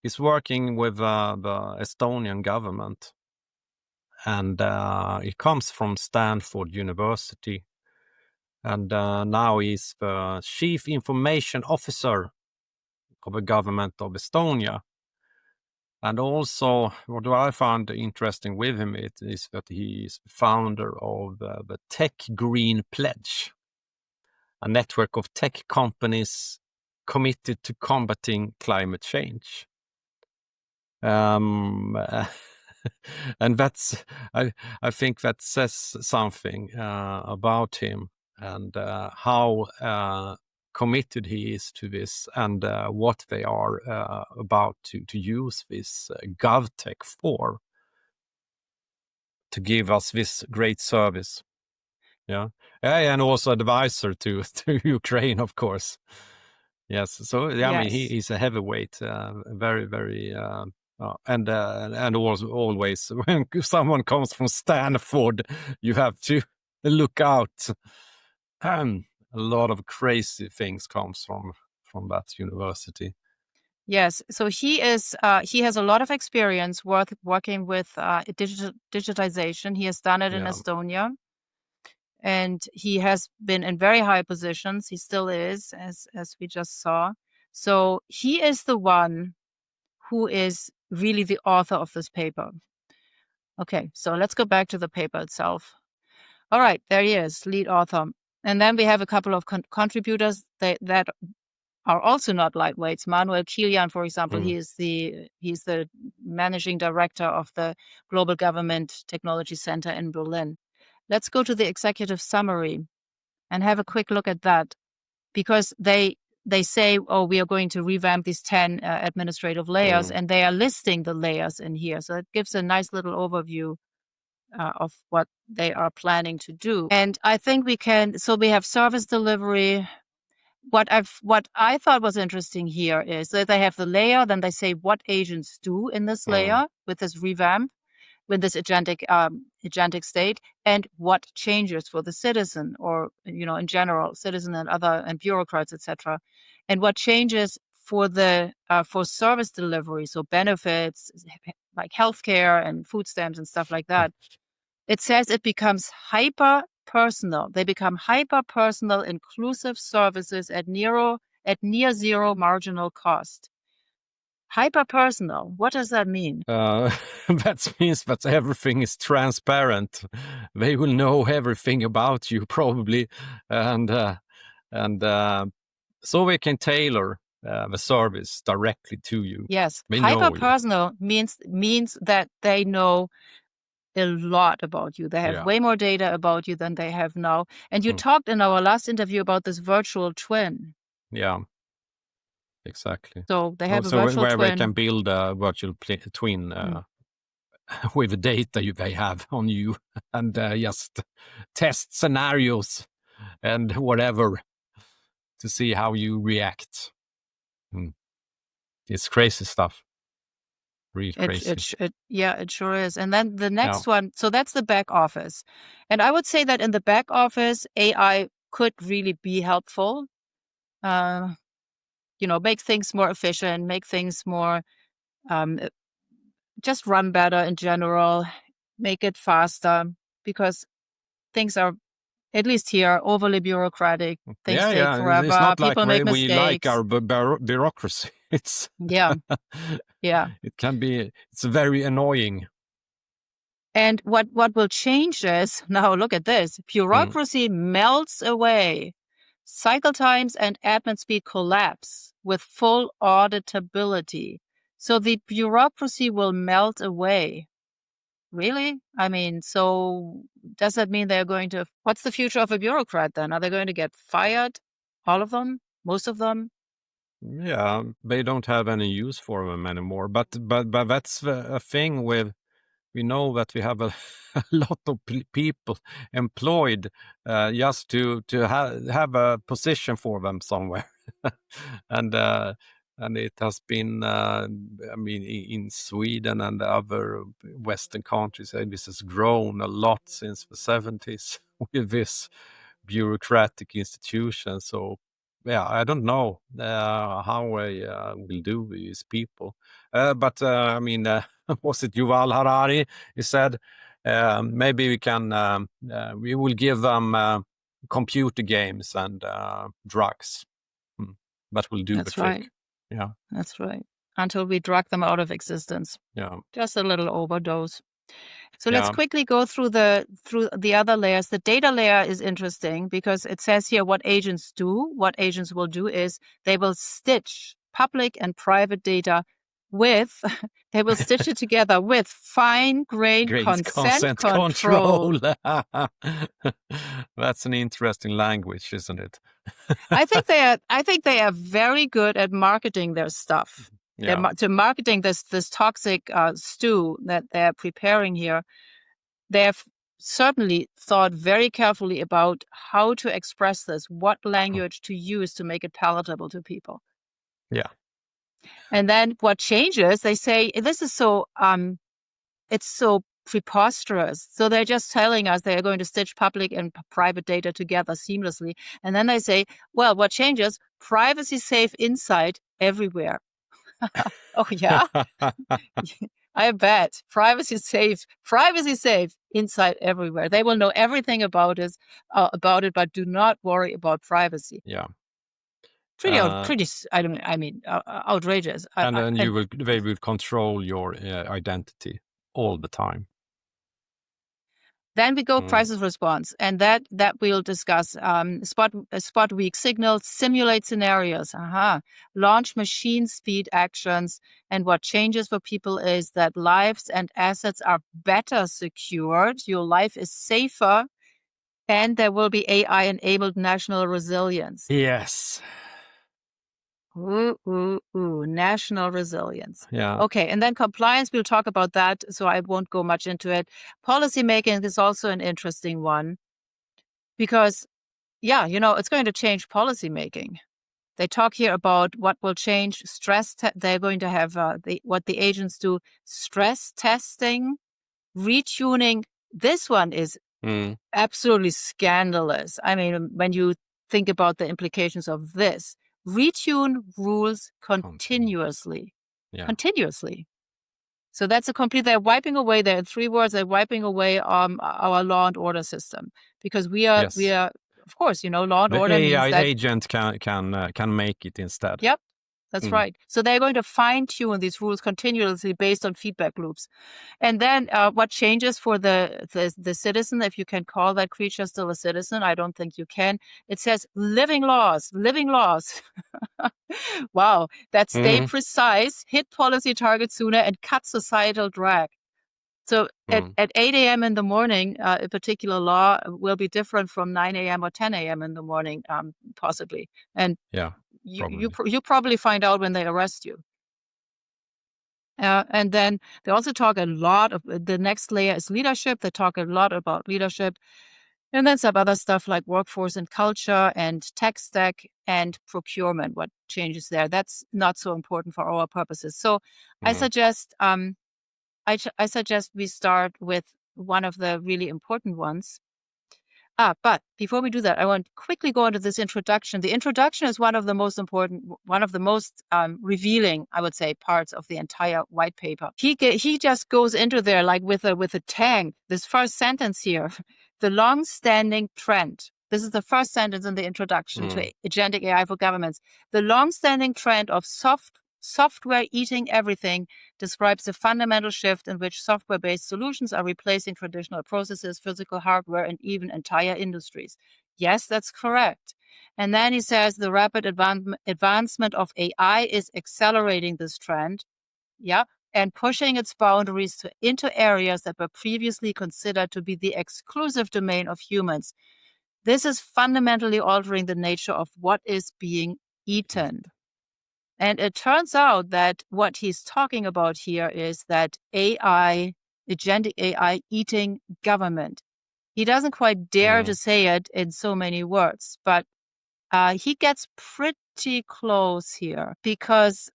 he's working with the Estonian government, and he comes from Stanford University, and now he's the Chief Information Officer of the government of Estonia. And also, what I found interesting with him is that he is the founder of the Tech Green Pledge, a network of tech companies committed to combating climate change. And I think that says something about him and how committed he is to this, and what they are about to use this GovTech for, to give us this great service. Yeah, and also advisor to Ukraine, of course. Yes, so I mean he's a heavyweight, very, very, and always when someone comes from Stanford, you have to look out. A lot of crazy things comes from that university. Yes, so he has a lot of experience working with digitization. He has done it in Estonia, and he has been in very high positions. He still is, as we just saw. So he is the one who is really the author of this paper. Okay, so let's go back to the paper itself. All right, there he is, lead author. And then we have a couple of contributors that are also not lightweights. Manuel Kilian, for example, he's the managing director of the Global Government Technology Center in Berlin. Let's go to the executive summary and have a quick look at that, because they say, we are going to revamp these 10 administrative layers, and they are listing the layers in here. So it gives a nice little overview of what they are planning to do. And I think we have service delivery. What I thought was interesting here is that they have the layer, then they say what agents do in this layer with this revamp, with this agentic state, and what changes for the citizen, or in general, citizen and bureaucrats, etc., and what changes for the for service delivery, so benefits like healthcare and food stamps and stuff like that. It says it becomes hyper personal. They become hyper personal, inclusive services at near zero marginal cost. Hyper-personal. What does that mean? That means that everything is transparent. They will know everything about you probably, and so they can tailor the service directly to you. Yes, They know you. hyper-personal means that they know a lot about you. They have way more data about you than they have now. And you talked in our last interview about this virtual twin. Yeah, exactly. So they have a virtual where twin. they can build a virtual twin with the data they have on you, and just test scenarios and whatever to see how you react. It's crazy stuff. Real crazy. It sure is. And then the next one, so that's the back office. And I would say that in the back office, AI could really be helpful. Make things more efficient, make things more, just run better in general, make it faster, because things are, at least here, overly bureaucratic. Things take forever. It's not People like make mistakes. we like our bureaucracy. It's yeah. It can be. It's very annoying. And what will change is, now look at this, bureaucracy melts away. Cycle times and admin speed collapse with full auditability. So the bureaucracy will melt away. Really? I mean, so does that mean they're going to, what's the future of a bureaucrat then? Are they going to get fired? All of them? Most of them? Yeah, they don't have any use for them anymore. But that's a thing with, we know that we have a lot of people employed just to have a position for them somewhere. And it has been, in Sweden and other Western countries, this has grown a lot since the 70s with this bureaucratic institution. So, I don't know how I will do with these people. But was it Yuval Harari? He said, maybe we can, we will give them computer games and drugs. That will do the trick. Right. Yeah, that's right. Until we drug them out of existence. Yeah, just a little overdose. So let's quickly go through the other layers. The data layer is interesting because it says here what agents do. What agents will do is they will stitch public and private data with, they will stitch it together with fine-grained consent control. That's an interesting language, isn't it? I think they are very good at marketing their stuff. To marketing this toxic stew that they're preparing here. They have certainly thought very carefully about how to express this, what language to use to make it palatable to people. Yeah. And then what changes, they say, this is so, it's so preposterous. So they're just telling us they're going to stitch public and private data together seamlessly. And then they say, well, what changes? Privacy safe insight everywhere. Oh, yeah. I bet. Privacy safe inside everywhere. They will know everything about it, but do not worry about privacy. Yeah. Pretty outrageous. And then they will control your identity all the time. Then we go crisis response, and that we'll discuss. Spot weak signals, simulate scenarios, launch machine speed actions. And what changes for people is that lives and assets are better secured. Your life is safer, and there will be AI-enabled national resilience. Yes. National resilience. Yeah. Okay, and then compliance, we'll talk about that, so I won't go much into it. Policy making is also an interesting one because, it's going to change policy making. They talk here about what will change stress. They're going to have what the agents do, stress testing, retuning. This one is absolutely scandalous. I mean, when you think about the implications of this, retune rules continuously. So that's they're wiping away, there are 3 words, they're wiping away our law and order system, because we are, of course, law and order AI means that agent can make it instead. Yep, That's right. So they're going to fine-tune these rules continuously based on feedback loops. And then what changes for the citizen, if you can call that creature still a citizen? I don't think you can. It says living laws. Wow, that stay precise, hit policy targets sooner, and cut societal drag. So at 8 a.m. in the morning, a particular law will be different from 9 a.m. or 10 a.m. in the morning, possibly. And you probably find out when they arrest you. And then they also talk a lot of the next layer is leadership. They talk a lot about leadership. And then some other stuff like workforce and culture and tech stack and procurement, what changes there. That's not so important for our purposes. So I suggest I suggest we start with one of the really important ones. But before we do that, I want to quickly go into this introduction. The introduction is one of the most important, one of the most revealing, I would say, parts of the entire white paper. He just goes into there like with a tank. This first sentence here, the long-standing trend. This is the first sentence in the introduction to Agentic AI for Governments. The long-standing trend of software eating everything describes a fundamental shift in which software-based solutions are replacing traditional processes, physical hardware, and even entire industries. Yes, that's correct. And then he says the rapid advancement of AI is accelerating this trend, and pushing its boundaries into areas that were previously considered to be the exclusive domain of humans. This is fundamentally altering the nature of what is being eaten. And it turns out that what he's talking about here is that AI, agentic AI, eating government. He doesn't quite dare to say it in so many words, but he gets pretty close here because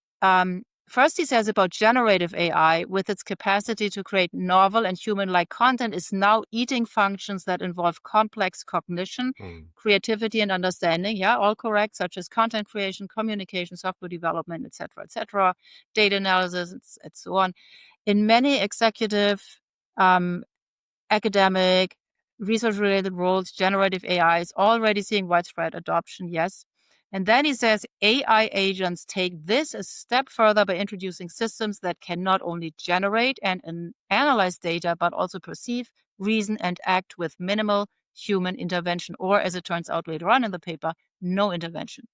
first he says about generative AI with its capacity to create novel and human-like content is now eating functions that involve complex cognition, creativity, and understanding. Yeah, all correct, such as content creation, communication, software development, etc., data analysis, and so on. In many executive, academic, research-related roles, generative AI is already seeing widespread adoption, yes. And then he says AI agents take this a step further by introducing systems that can not only generate and analyze data, but also perceive, reason, and act with minimal human intervention, or as it turns out later on in the paper, no intervention.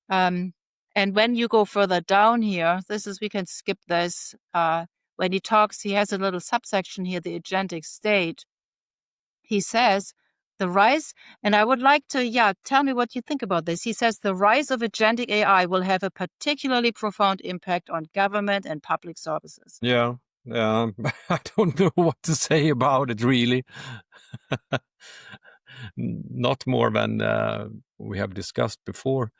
And when you go further down here, we can skip this. When he talks, he has a little subsection here, the agentic state. He says, the rise, and I would like to, tell me what you think about this. He says the rise of agentic AI will have a particularly profound impact on government and public services. Yeah, I don't know what to say about it, really. Not more than we have discussed before.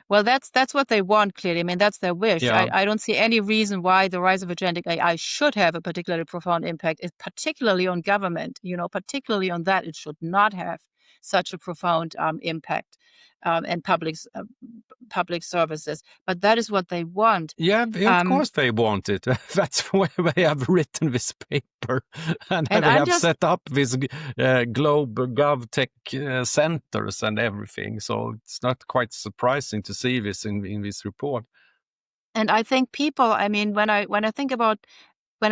Well, that's what they want, clearly. I mean, that's their wish. Yeah. I don't see any reason why the rise of agentic AI should have a particularly profound impact, particularly on government. Particularly on that, it should not have such a profound impact and public services. But that is what they want. Yeah, of course they want it. That's why they have written this paper, and they have set up this global GovTech centers and everything. So it's not quite surprising to see this in this report. And I think people, I mean, when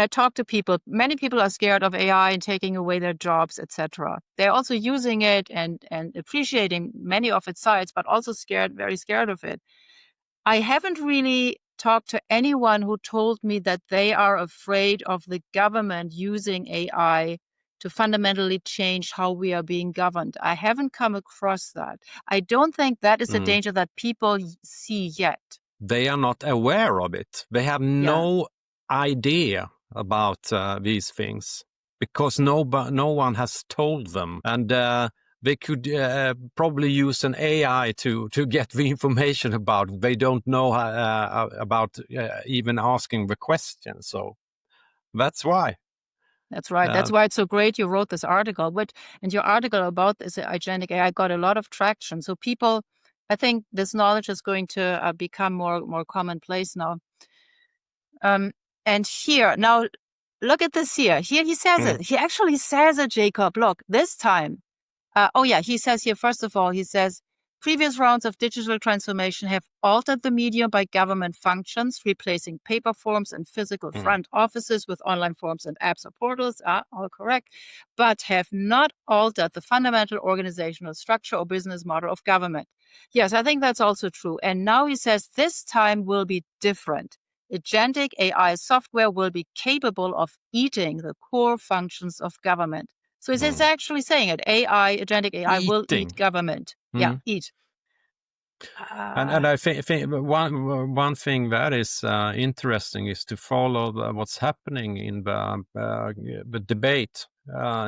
I talk to people, many people are scared of AI and taking away their jobs, etc. They're also using it and appreciating many of its sides, but also very scared of it. I haven't really talked to anyone who told me that they are afraid of the government using AI to fundamentally change how we are being governed. I haven't come across that. I don't think that is a danger that people see yet. They are not aware of it. They have no idea about these things because no one has told them, and they could probably use an AI to get the information about it. They don't know about even asking the question, so that's why. That's right. That's why it's so great you wrote this article. And your article about this agentic AI got a lot of traction. So people, I think this knowledge is going to become more commonplace now. And here, now, look at this here. Here he says it. He actually says it, Jacob. Look, this time. He says here, first of all, he says, Previous rounds of digital transformation have altered the medium by government functions, replacing paper forms and physical front offices with online forms and apps or portals, all correct, but have not altered the fundamental organizational structure or business model of government. Yes, I think that's also true. And now he says this time will be different. Agentic AI software will be capable of eating the core functions of government. So he's actually saying it. Agentic AI will eat government. Yeah, eat. And I think one thing that is interesting is to follow what's happening in the debate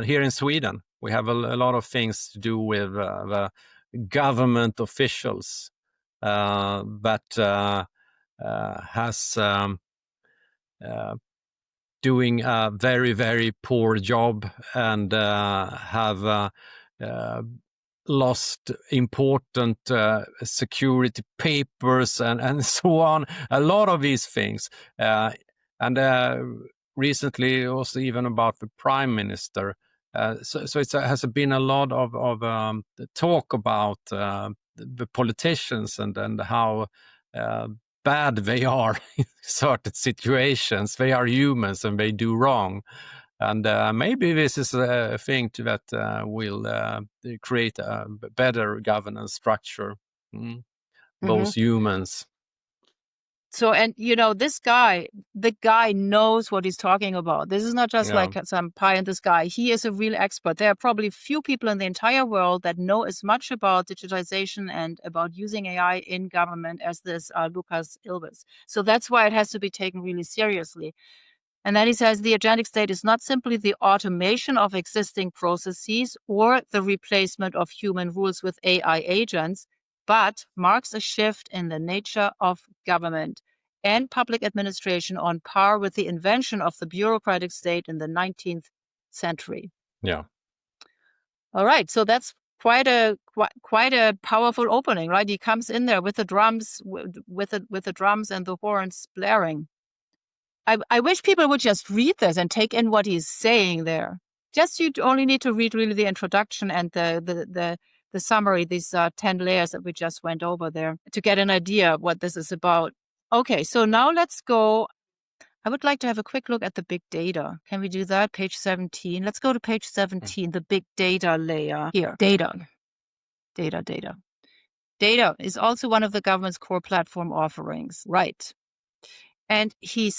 here in Sweden. We have a lot of things to do with the government officials that has doing a very, very poor job and have lost important security papers and so on. A lot of these things. And recently also even about the prime minister. So it has been a lot of talk about the politicians and how bad they are in certain situations. They are humans and they do wrong. And maybe this is a thing that will create a better governance structure. Those humans. So, and this guy, the guy knows what he's talking about. This is not just like some pie in the sky. He is a real expert. There are probably few people in the entire world that know as much about digitization and about using AI in government as this Luukas Ilves. So that's why it has to be taken really seriously. And then he says the agentic state is not simply the automation of existing processes or the replacement of human rules with AI agents, but marks a shift in the nature of government and public administration on par with the invention of the bureaucratic state in the 19th century. Yeah. All right. So that's quite a powerful opening, right? He comes in there with the drums, with the drums and the horns blaring. I wish people would just read this and take in what he's saying there. Just you only need to read really the introduction and the summary, these 10 layers that we just went over there to get an idea of what this is about. Okay, so now let's go. I would like to have a quick look at the big data. Can we do that? Page 17. Let's go to page 17, the big data layer. Here, data. Data is also one of the government's core platform offerings, right? And he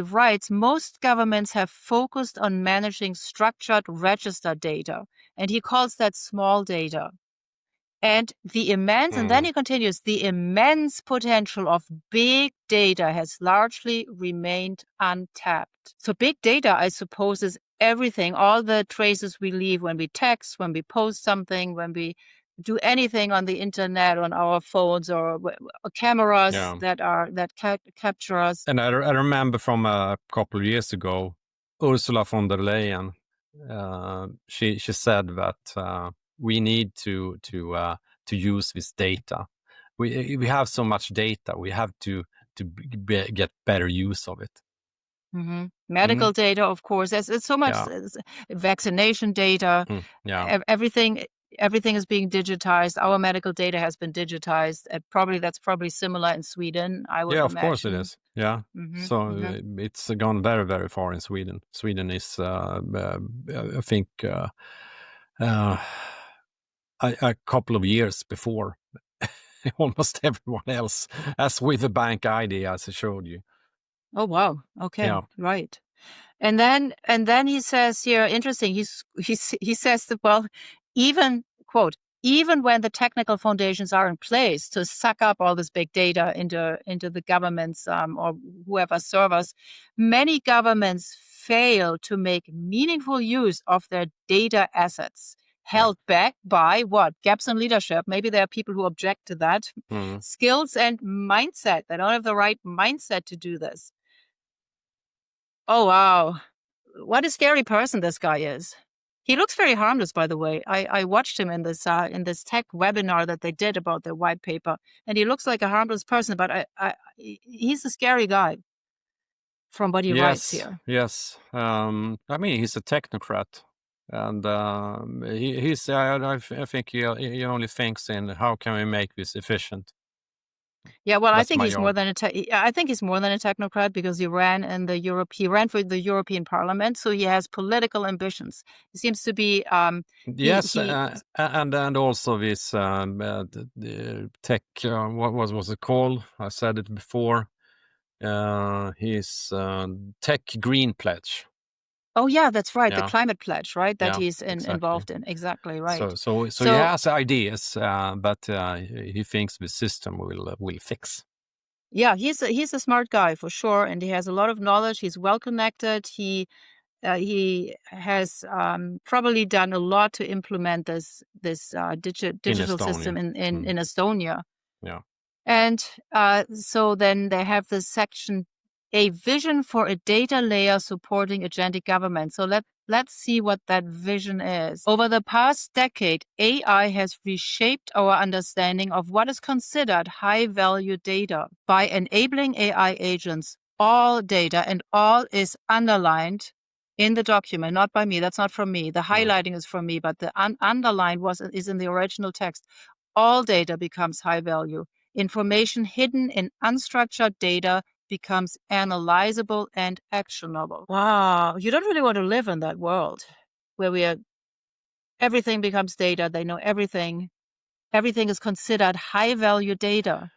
writes, most governments have focused on managing structured register data, and he calls that small data. And the immense, and then he continues, the immense potential of big data has largely remained untapped. So big data, I suppose, is everything, all the traces we leave when we text, when we post something, when we do anything on the internet, on our phones or cameras that capture us. And I remember from a couple of years ago, Ursula von der Leyen, she said that we need to use this data. We have so much data. We have to get better use of it. Medical data, of course. There's so much vaccination data. Everything is being digitized. Our medical data has been digitized. That's probably similar in Sweden, I would imagine. Of course it is. Yeah. It's gone very, very far in Sweden. Sweden is, I think, a couple of years before almost everyone else, as with the bank ID, as I showed you. Oh, wow. Okay. Right. And then he says here, interesting, he says that, well, even, quote, even when the technical foundations are in place to suck up all this big data into the governments or whoever servers, many governments fail to make meaningful use of their data assets, held back by what? Gaps in leadership. Maybe there are people who object to that. Skills and mindset. They don't have the right mindset to do this. Oh, wow. What a scary person this guy is. He looks very harmless, by the way. I watched him in this tech webinar that they did about their white paper, and he looks like a harmless person, but he's a scary guy from what he writes here. Yes. I mean, he's a technocrat. And I think he only thinks in how can we make this efficient. Yeah, well, I That's think my he's more job. than I think he's more than a technocrat because he ran for the European Parliament, so he has political ambitions. He seems to be Yes, he and also this the tech. What was it called? I said it before. His tech green pledge. Oh yeah, that's right, the Yeah, climate pledge, right? That yeah, he's exactly. involved in. Exactly right. So he has ideas, but he thinks the system will fix. Yeah, he's a smart guy for sure, and he has a lot of knowledge. He's well connected. He has probably done a lot to implement this digital system in Estonia. Yeah. And so then they have this section, a vision for a data layer supporting agentic government. So let's see what that vision is. Over the past decade, AI has reshaped our understanding of what is considered high-value data. By enabling AI agents, all data and all is underlined in the document, not by me. That's not from me. The highlighting is from me, but the underlined is in the original text. All data becomes high value. Information hidden in unstructured data becomes analyzable and actionable. Wow, you don't really want to live in that world where everything becomes data. They know everything. Everything is considered high value data.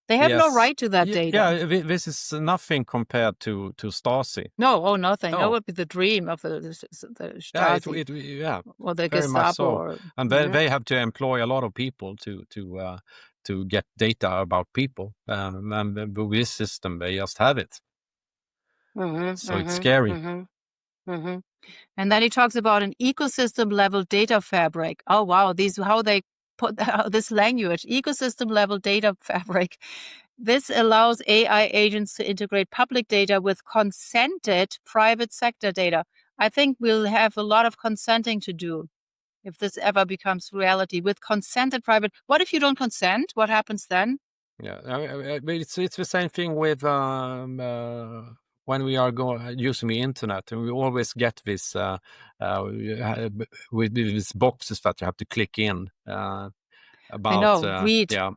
They have no right to that data. Yeah, this is nothing compared to Stasi. No, nothing. No. That would be the dream of the Stasi. Yeah, or the very much Gestapo. so. And they have to employ a lot of people to get data about people. And with this system, they just have it. So it's scary. And then he talks about an ecosystem level data fabric. Oh, wow. How they put this language, ecosystem level data fabric. This allows AI agents to integrate public data with consented private sector data. I think we'll have a lot of consenting to do if this ever becomes reality with consented private. What if you don't consent? What happens then? Yeah, it's the same thing with when we are using the internet, and we always get this with these boxes that you have to click in about. I know, read. Yeah.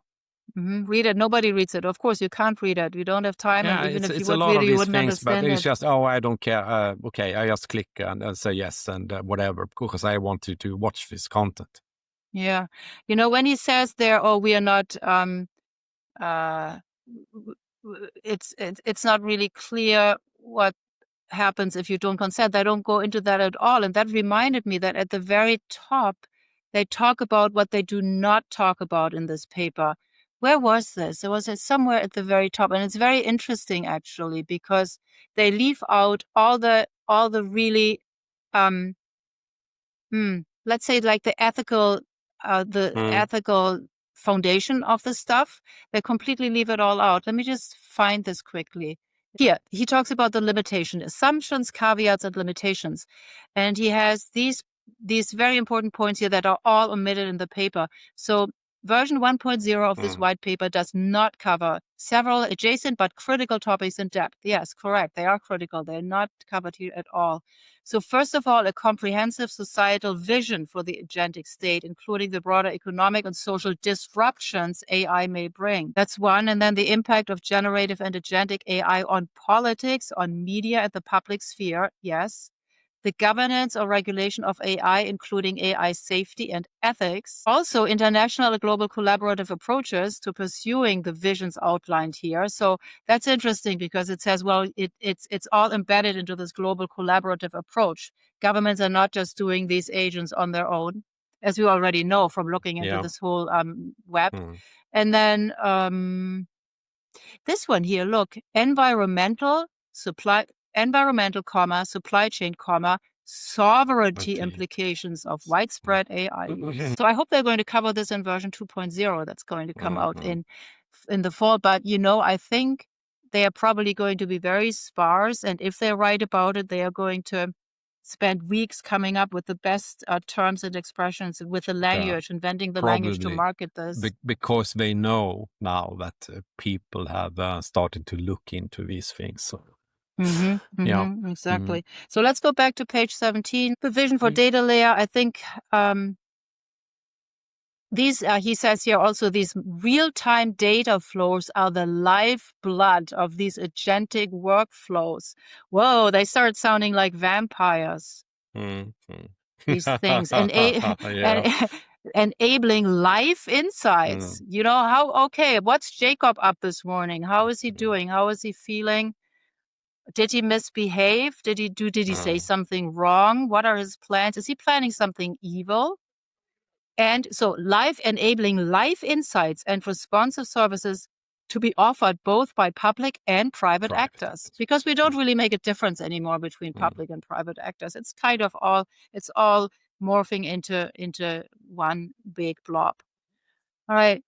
Read it. Nobody reads it. Of course, you can't read it. You don't have time, Yeah, and even if you it's would a lot read of it, you these wouldn't things, but understand it's it. just, oh, I don't care. Okay, I just click and say yes and whatever, because I want to watch this content. Yeah. When he says there, oh, we are not, it's not really clear what happens if you don't consent. I don't go into that at all. And that reminded me that at the very top, they talk about what they do not talk about in this paper. Where was this? It was somewhere at the very top. And it's very interesting, actually, because they leave out all the really, let's say, like the ethical foundation of the stuff. They completely leave it all out. Let me just find this quickly. Here, he talks about the limitation, assumptions, caveats, and limitations. And he has these very important points here that are all omitted in the paper. So version 1.0 of this white paper does not cover several adjacent but critical topics in depth. Yes, correct. They are critical. They're not covered here at all. So first of all, a comprehensive societal vision for the agentic state, including the broader economic and social disruptions AI may bring. That's one. And then the impact of generative and agentic AI on politics, on media, and the public sphere. Yes. The governance or regulation of AI, including AI safety and ethics. Also, international and global collaborative approaches to pursuing the visions outlined here. So that's interesting because it says, well, it's all embedded into this global collaborative approach. Governments are not just doing these agents on their own, as we already know from looking into this whole web. And then this one here, look, environmental, supply chain, sovereignty implications of widespread AI use. So I hope they're going to cover this in version 2.0 that's going to come out in the fall. But, I think they are probably going to be very sparse. And if they write about it, they are going to spend weeks coming up with the best terms and expressions with the language, inventing the language to market this. Because they know now that people have started to look into these things. So Exactly. So let's go back to page 17. The vision for data layer. I think these, he says here also, these real-time data flows are the lifeblood of these agentic workflows. Whoa, they start sounding like vampires. These things and enabling life insights. You know, what's Jacob up this morning? How is he doing? How is he feeling? Did he misbehave? Did he say something wrong? What are his plans? Is he planning something evil? And so enabling life insights and responsive services to be offered both by public and private actors, because we don't really make a difference anymore between public and private actors. It's kind of it's all morphing into one big blob. All right.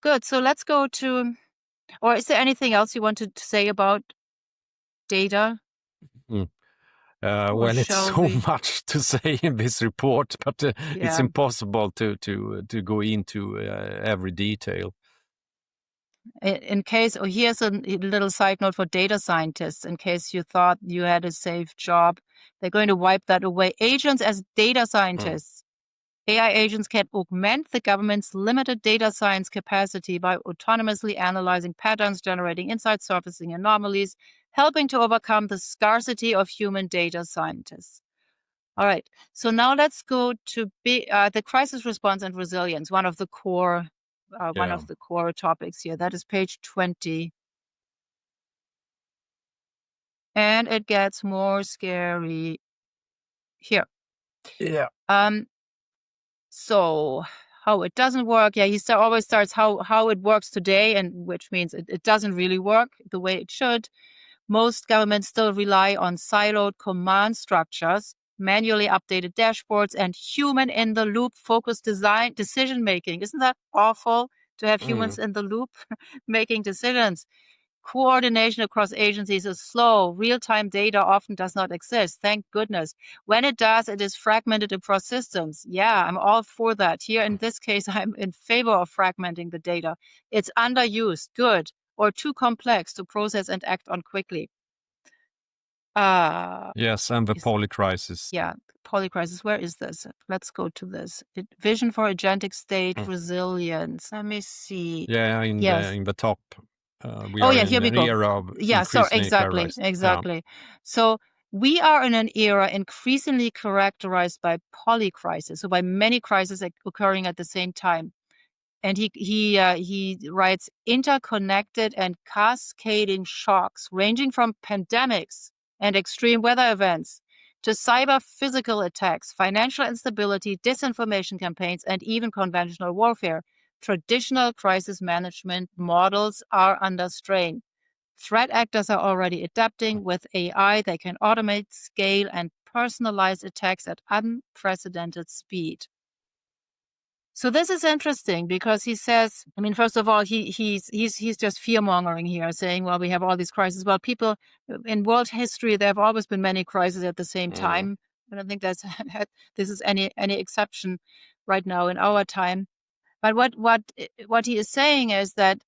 Good. So let's go to, or is there anything else you wanted to say about data? Well, it's so much to say in this report, but it's impossible to go into every detail. In case, here's a little side note for data scientists, in case you thought you had a safe job. They're going to wipe that away. Agents as data scientists. AI agents can augment the government's limited data science capacity by autonomously analyzing patterns, generating insights, surfacing anomalies, helping to overcome the scarcity of human data scientists. All right. So now let's go to the crisis response and resilience, one of the core topics here. That is page 20. And it gets more scary here. Yeah. So how it doesn't work. Yeah, he always starts how it works today, and which means it doesn't really work the way it should. Most governments still rely on siloed command structures, manually updated dashboards, and human in the loop focused decision making. Isn't that awful to have humans in the loop making decisions? Coordination across agencies is slow. Real-time data often does not exist. Thank goodness. When it does, it is fragmented across systems. Yeah, I'm all for that. Here in this case, I'm in favor of fragmenting the data. It's underused, good, or too complex to process and act on quickly. Yes, and the Polycrisis. Yeah, Polycrisis. Where is this? Let's go to this. Vision for Agentic State Resilience. Let me see. Yeah, in the top. Here we go. Era of exactly. Yeah. So we are in an era increasingly characterized by polycrisis, so by many crises occurring at the same time. And he writes, interconnected and cascading shocks ranging from pandemics and extreme weather events to cyber physical attacks, financial instability, disinformation campaigns, and even conventional warfare. Traditional crisis management models are under strain. Threat actors are already adapting. With AI, they can automate, scale, and personalize attacks at unprecedented speed. So this is interesting because he says, I mean, first of all, he's just fear-mongering here, saying, well, we have all these crises. Well, people in world history, there have always been many crises at the same time. I don't think this is any exception right now in our time. But what he is saying is that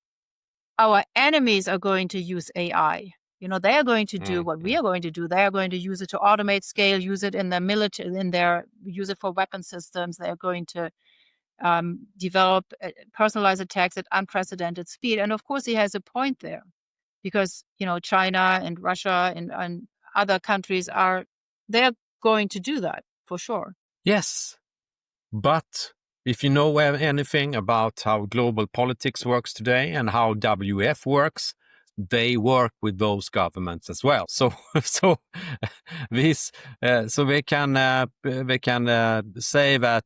our enemies are going to use AI. You know, they are going to do what we are going to do. They are going to use it to automate, scale, use it in their military, use it for weapon systems. They are going to develop personalized attacks at unprecedented speed. And of course, he has a point there, because, you know, China and Russia and other countries they're going to do that for sure. Yes, but if you know anything about how global politics works today and how WEF works, they work with those governments as well. So they can say that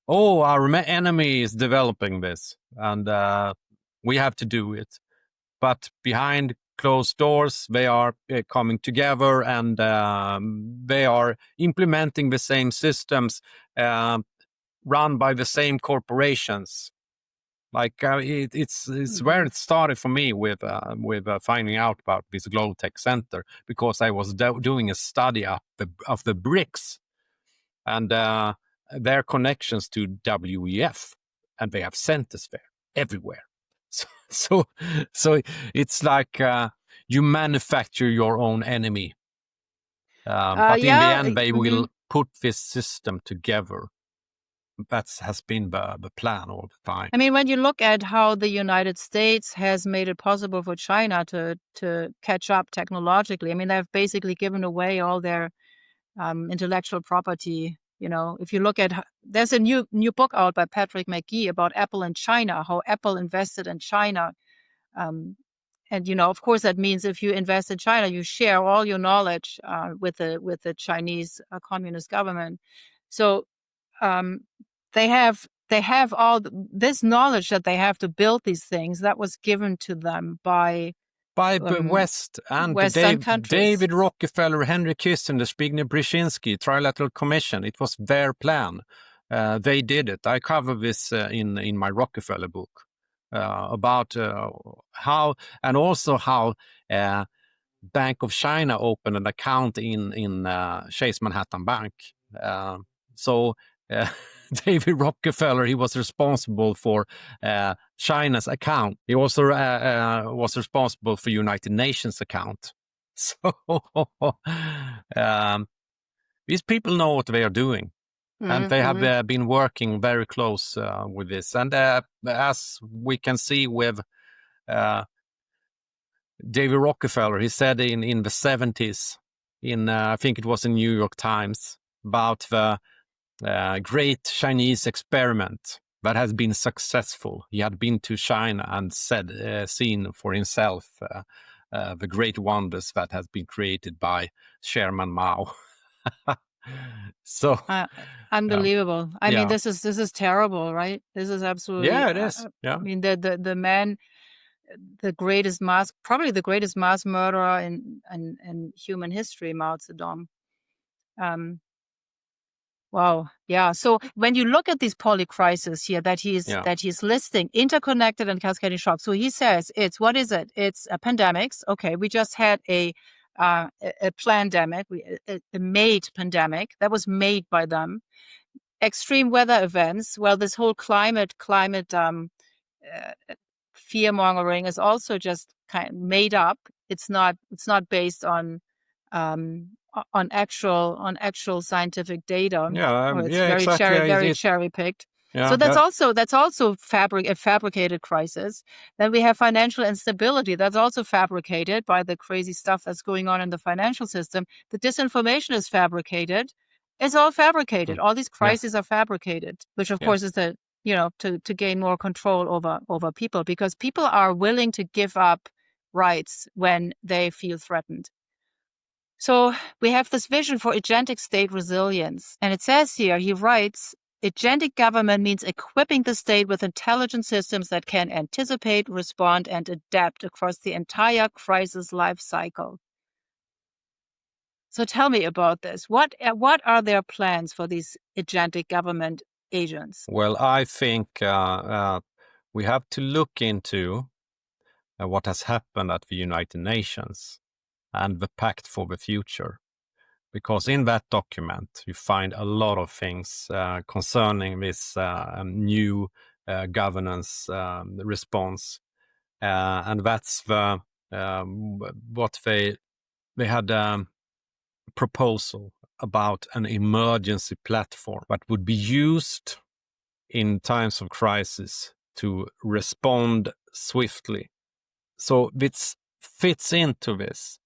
our enemy is developing this and we have to do it. But behind closed doors, they are coming together and they are implementing the same systems run by the same corporations. Like it's where it started for me with finding out about this GovTech Center, because I was doing a study of the BRICS and their connections to WEF, and they have centers there everywhere. So it's like you manufacture your own enemy. But in the end, they will put this system together. That has been the plan all the time. I mean, when you look at how the United States has made it possible for China to catch up technologically, I mean, they've basically given away all their intellectual property. You know, if you look at, there's a new book out by Patrick McGee about Apple and China, how Apple invested in China. And, you know, of course, that means if you invest in China, you share all your knowledge with the Chinese communist government. So they have all this knowledge that they have to build these things that was given to them by West and Western countries. David Rockefeller, Henry Kissinger, Zbigniew Brzezinski, Trilateral Commission. It was their plan. They did it. I cover this in my Rockefeller book about how, and also how Bank of China opened an account in Chase Manhattan Bank. David Rockefeller, he was responsible for China's account. He also was responsible for United Nations account. So these people know what they are doing. And they have been working very close with this. And as we can see with David Rockefeller, he said in the 70s, I think it was in New York Times, about the great Chinese experiment that has been successful. He had been to China and seen for himself the great wonders that has been created by Chairman Mao. So unbelievable. I mean, this is terrible, right? This is absolutely it is. I mean, the man, probably the greatest mass murderer in human history, Mao Zedong. Wow. Yeah. So when you look at these polycrises here that he's listing, interconnected and cascading shocks. So he says what is it? It's pandemics. Okay, we just had a pandemic, a made pandemic that was made by them. Extreme weather events. Well, this whole climate fear mongering is also just kind of made up. It's not based on actual scientific data. It's very cherry picked. So that's also a fabricated crisis. Then we have financial instability. That's also fabricated by the crazy stuff that's going on in the financial system. The disinformation is fabricated. It's all fabricated. All these crises are fabricated, which of course is to gain more control over people, because people are willing to give up rights when they feel threatened. So we have this vision for agentic state resilience. And it says here, he writes, agentic government means equipping the state with intelligent systems that can anticipate, respond, and adapt across the entire crisis life cycle. So tell me about this. What are their plans for these agentic government agents? Well, I think we have to look into what has happened at the United Nations and the Pact for the Future. Because in that document, you find a lot of things concerning this new governance response. And that's what they had a proposal about an emergency platform that would be used in times of crisis to respond swiftly. So it fits into this.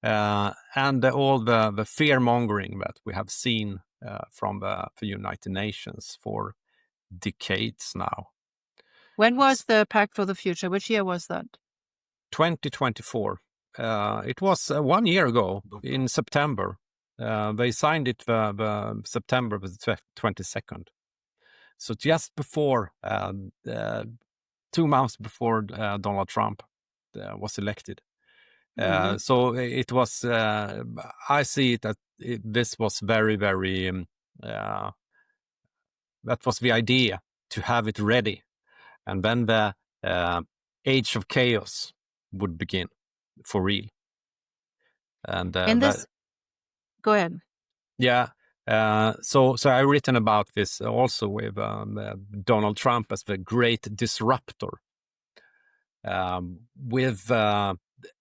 And all the fear-mongering that we have seen from the United Nations for decades now. When was the Pact for the Future? Which year was that? 2024. It was 1 year ago in September. They signed it the September the 22nd. So just before, 2 months before Donald Trump was elected. So it was, I see that this was very, very, that was the idea, to have it ready. And then the age of chaos would begin for real. And go ahead. Yeah. So I've written about this also with Donald Trump as the great disruptor. With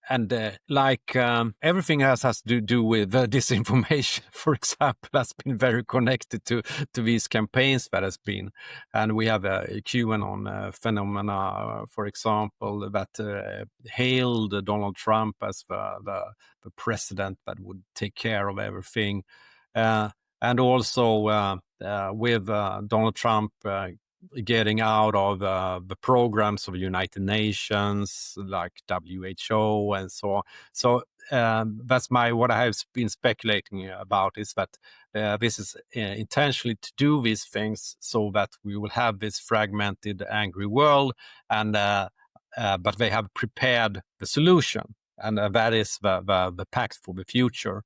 everything else has to do with disinformation, for example, has been very connected to these campaigns that has been, and we have a QAnon phenomena, for example, that hailed Donald Trump as the president that would take care of everything, and also with Donald Trump getting out of the programs of United Nations like WHO and so on. So that's what I have been speculating about, is that this is intentionally to do these things so that we will have this fragmented, angry world, and but they have prepared the solution, and that is the Pact for the Future.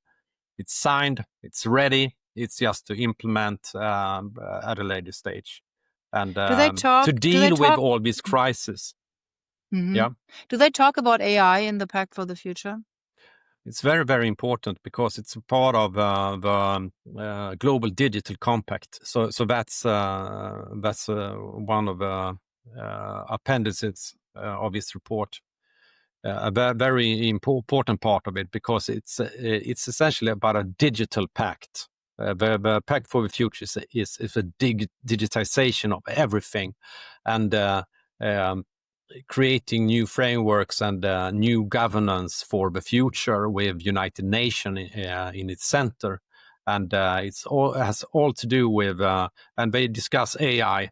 It's signed, it's ready, it's just to implement at a later stage. And to deal with all these crises. Mm-hmm. Yeah. Do they talk about AI in the Pact for the Future? It's very, very important because it's a part of the Global Digital Compact. So that's one of the appendices of this report. A very important part of it, because it's essentially about a digital pact. The Pact for the Future is a digitization of everything, and creating new frameworks and new governance for the future with United Nations in its center. And has all to do with, and they discuss AI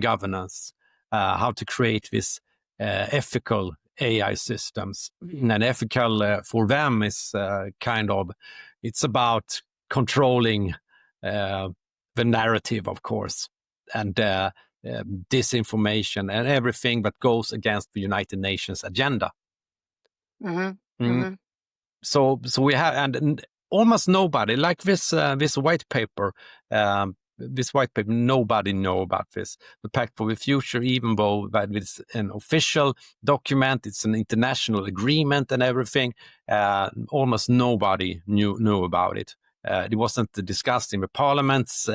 governance, how to create this ethical AI systems. And ethical for them is it's about controlling the narrative, of course, and disinformation and everything that goes against the United Nations agenda. Mm-hmm. Mm-hmm. So we have, and almost nobody, like this white paper. This white paper, nobody know about this. The Pact for the Future, even though that it's an official document, it's an international agreement and everything, almost nobody knew about it. It wasn't discussed in the parliaments,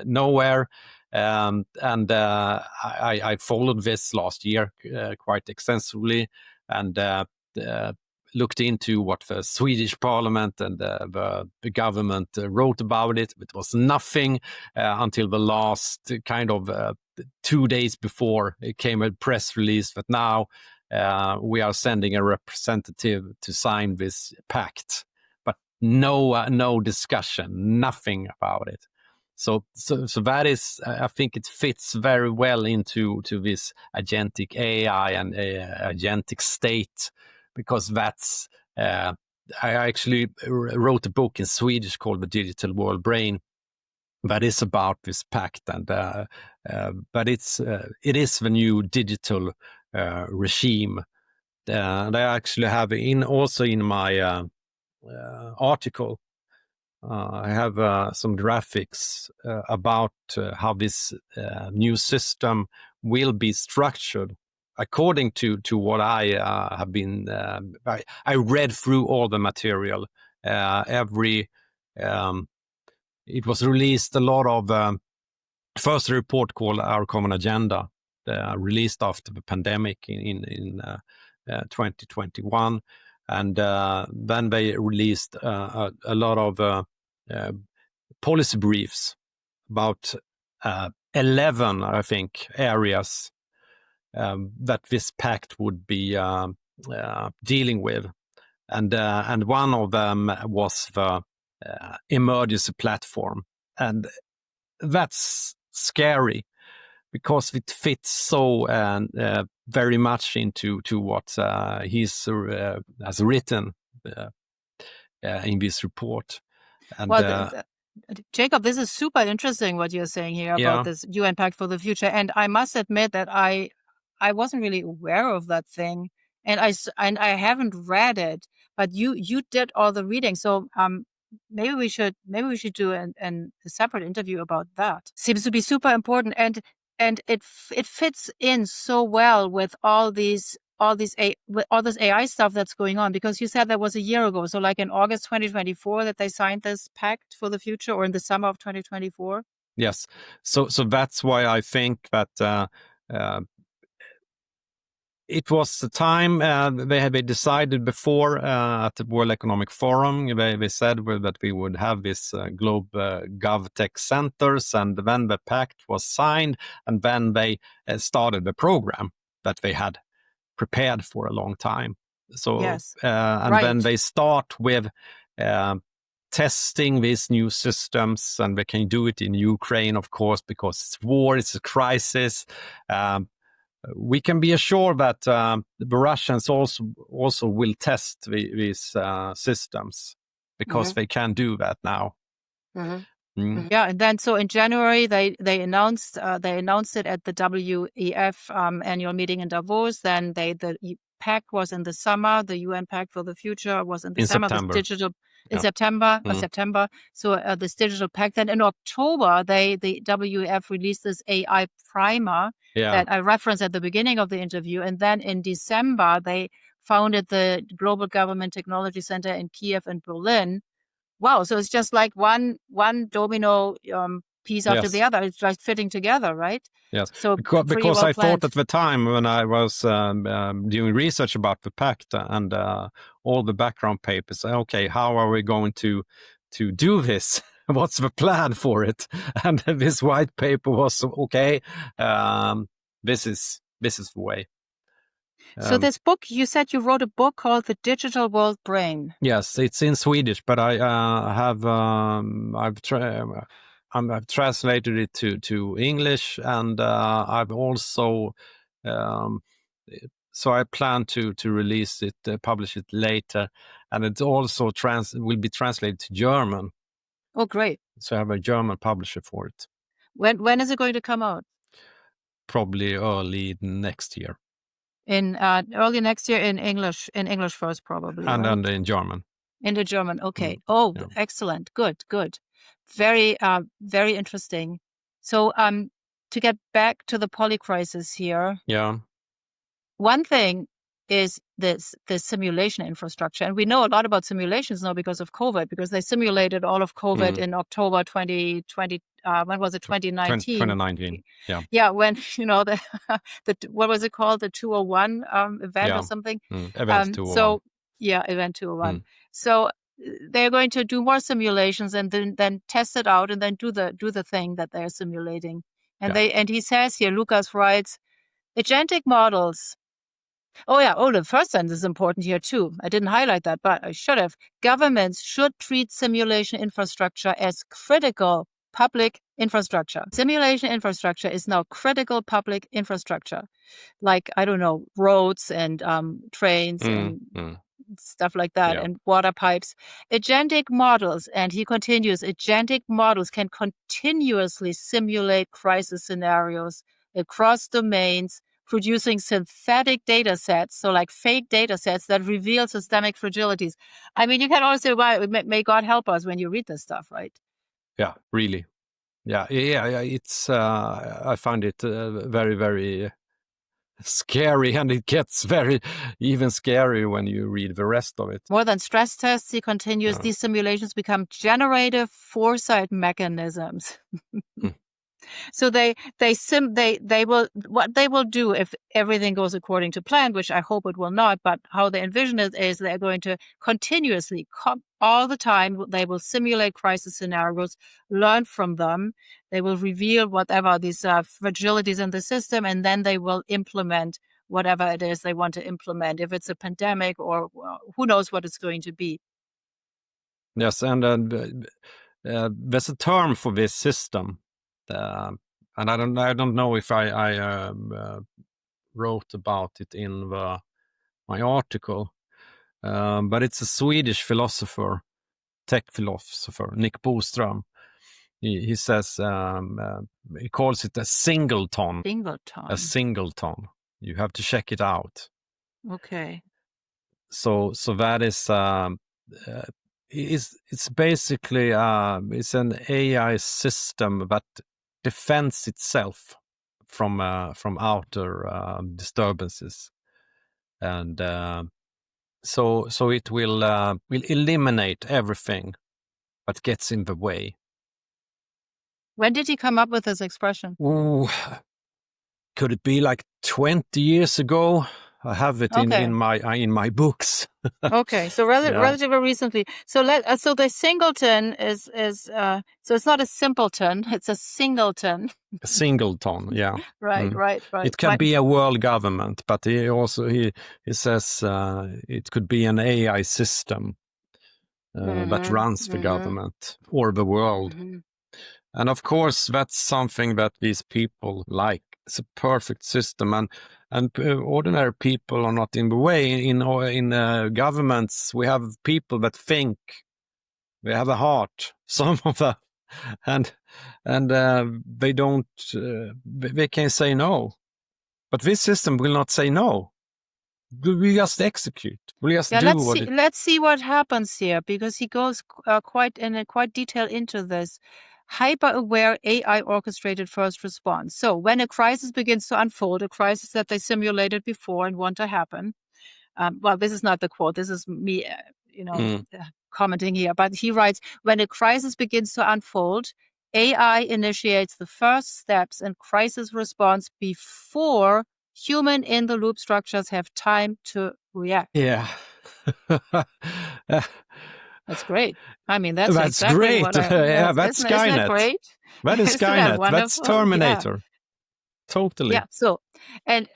nowhere. And I followed this last year quite extensively, and looked into what the Swedish parliament and the government wrote about it. It was nothing until the last 2 days before it came a press release that now we are sending a representative to sign this pact. But no discussion, nothing about it. So that is, I think it fits very well into this agentic AI and agentic state, because that's, I actually wrote a book in Swedish called The Digital World Brain that is about this pact, and but it is the new digital regime. And I actually have also in my article, I have some graphics about how this new system will be structured according to what I have been. I read through all the material. It was released a lot of first report called Our Common Agenda, released after the pandemic in 2021. And then they released a lot of policy briefs about 11, I think, areas that this pact would be dealing with. And one of them was the emergency platform. And that's scary, because it fits so very much into what he's has written in this report. And, Jacob, this is super interesting what you're saying here about this UN Pact for the Future. And I must admit that I wasn't really aware of that thing, and I haven't read it. But you did all the reading, so maybe we should do a separate interview about that. Seems to be super important, and it fits in so well with all this AI stuff that's going on, because you said that was a year ago, so like in August 2024 that they signed this pact for the future, or in the summer of 2024. Yes, so that's why I think that it was the time they had decided before at the World Economic Forum. They said that we would have this global GovTech centers, and then the pact was signed, and then they started the program that they had prepared for a long time. So, Yes. and then they start with testing these new systems, and they can do it in Ukraine, of course, because it's war, it's a crisis. We can be assured that the Russians also will test these systems, because they can do that now. Yeah, and then so in January they announced it at the WEF annual meeting in Davos. Then the Pact was in the summer. The UN Pact for the Future was in the summer. September. This digital in September. So this digital pact. Then in October, the WEF released this AI primer that I referenced at the beginning of the interview. And then in December, they founded the Global Government Technology Center in Kiev and Berlin. Wow, so it's just like one domino piece after the other. It's just fitting together, right? Yes, so because I thought at the time when I was doing research about the pact and all the background papers, okay, how are we going to do this? What's the plan for it? And this white paper was okay. This is the way. So this book, you said you wrote a book called The Digital World Brain. Yes, it's in Swedish, but I have I've translated it to English, and I've also so I plan to release it, publish it later, and it also will be translated to German. Oh, great! So I have a German publisher for it. When is it going to come out? Probably early next year. In early next year in English first, probably, and right? then in German. Into German, okay. Excellent, good. Very interesting. So to get back to the polycrisis here. Yeah. One thing is this simulation infrastructure, and we know a lot about simulations now because of COVID, because they simulated all of COVID in October 2020. When was it? 2019. 2019. Yeah. Yeah, when the what was it called? The 201 event or something. Event 201. So event 201. So they're going to do more simulations and then test it out and then do the thing that they're simulating. And and he says here, Luukas writes, agentic models. The first sentence is important here too. I didn't highlight that, but I should have. Governments should treat simulation infrastructure as critical public infrastructure. Simulation infrastructure is now critical public infrastructure, like, I don't know, roads and trains and stuff like that, and water pipes. Agentic models, and he continues, agentic models can continuously simulate crisis scenarios across domains, producing synthetic data sets, so like fake data sets that reveal systemic fragilities. I mean, you can also, may God help us when you read this stuff, right? Yeah, really. Yeah. It's I find it very, very scary, and it gets very even scarier when you read the rest of it. More than stress tests, he continues, these simulations become generative foresight mechanisms. So they will, what they will do if everything goes according to plan, which I hope it will not, but how they envision it is they're going to continuously, all the time, they will simulate crisis scenarios, learn from them, they will reveal whatever these fragilities in the system, and then they will implement whatever it is they want to implement, if it's a pandemic or who knows what it's going to be. Yes, and there's a term for this system. And I don't know if I wrote about it in my article, but it's a Swedish philosopher, tech philosopher, Nick Boström. He says he calls it a singleton. A singleton. You have to check it out. Okay. So that is it's basically it's an AI system that defends itself from outer disturbances, and so it will eliminate everything that gets in the way. When did he come up with this expression? Ooh, could it be like 20 years ago? have it Okay. in my books. Okay, so Yeah. relatively recently. So so the singleton is so it's not a simpleton; it's a singleton. A singleton, yeah. Right. It can be a world government, but he says it could be an AI system that runs the government or the world. And of course, that's something that these people like. It's a perfect system, and ordinary people are not in the way. In governments, we have people that think. They have a heart, some of them, and they don't. They can say no, but this system will not say no. We just execute. We just do what it. Let's see what happens here, because he goes quite detail into this. Hyper-aware AI orchestrated first response. So when a crisis begins to unfold, a crisis that they simulated before and want to happen. Well, this is not the quote. This is me, commenting here. But he writes, when a crisis begins to unfold, AI initiates the first steps in crisis response before human in-the-loop structures have time to react. Yeah. That's great. I mean, that's exactly great. what I... Yeah, that's Isn't that great? That is Isn't that Skynet. wonderful? That's Terminator. Yeah. Totally. Yeah. So, and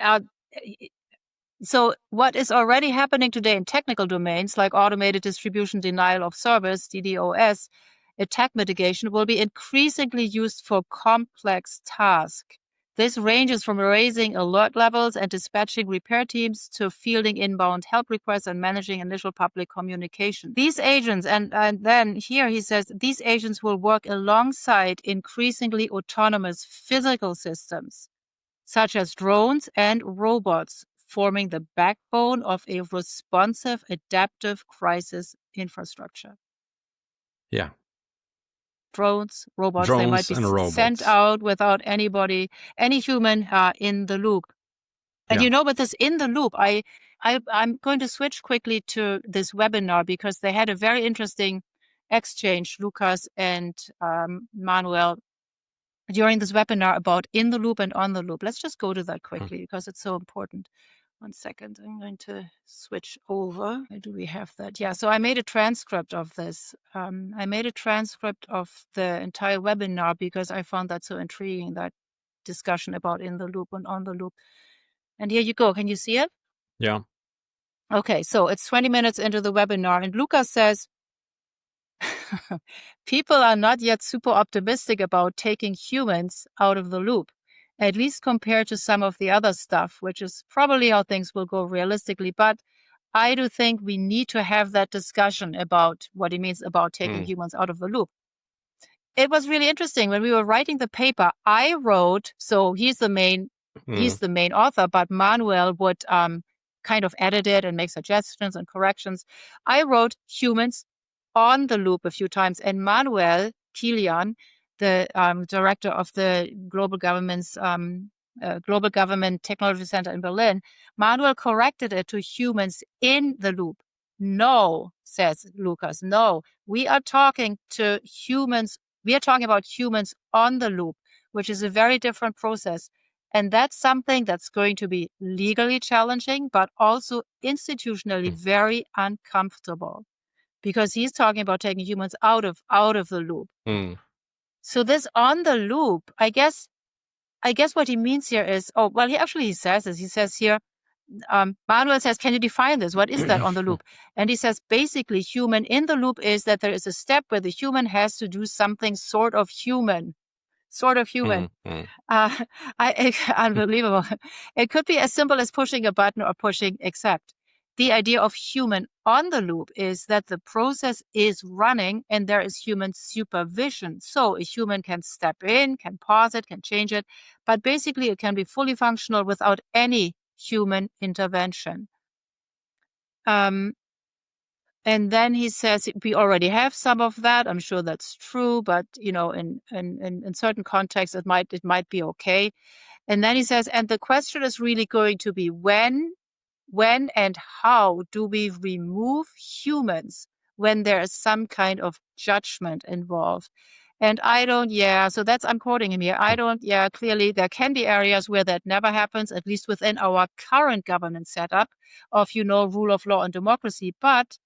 so what is already happening today in technical domains like automated distribution denial of service, DDoS, attack mitigation will be increasingly used for complex tasks. This ranges from raising alert levels and dispatching repair teams to fielding inbound help requests and managing initial public communication. These agents, and then here he says, these agents will work alongside increasingly autonomous physical systems, such as drones and robots, forming the backbone of a responsive, adaptive crisis infrastructure. Yeah. Drones, robots, they might be sent out without any human in the loop. And with this in the loop, I'm going to switch quickly to this webinar, because they had a very interesting exchange, Luukas and Manuel, during this webinar about in the loop and on the loop. Let's just go to that quickly because it's so important. 1 second. I'm going to switch over. Where do we have that? Yeah, so I made a transcript of this. I made a transcript of the entire webinar because I found that so intriguing, that discussion about in the loop and on the loop. And here you go. Can you see it? Yeah. Okay, so it's 20 minutes into the webinar, and Luukas says, people are not yet super optimistic about taking humans out of the loop, at least compared to some of the other stuff, which is probably how things will go realistically. But I do think we need to have that discussion about what it means about taking humans out of the loop. It was really interesting. When we were writing the paper, I wrote, so he's the main author, but Manuel would kind of edit it and make suggestions and corrections. I wrote humans on the loop a few times, and Manuel Kilian, the director of the Global Government Technology Center in Berlin, Manuel corrected it to humans in the loop. No, says Luukas, no, we are talking to humans. We are talking about humans on the loop, which is a very different process. And that's something that's going to be legally challenging, but also institutionally very uncomfortable, because he's talking about taking humans out of the loop. So this on the loop, I guess what he means here is, he says this. He says here, Manuel says, can you define this? What is that on the loop? And he says, basically, human in the loop is that there is a step where the human has to do something sort of human. Unbelievable. It could be as simple as pushing a button or pushing accept. The idea of human on the loop is that the process is running and there is human supervision. So a human can step in, can pause it, can change it, but basically it can be fully functional without any human intervention. And then he says, we already have some of that. I'm sure that's true, but in certain contexts, it might be okay. And then he says, and the question is really going to be when and how do we remove humans when there is some kind of judgment involved? And so that's, I'm quoting him here. Clearly there can be areas where that never happens, at least within our current governance setup of, rule of law and democracy. But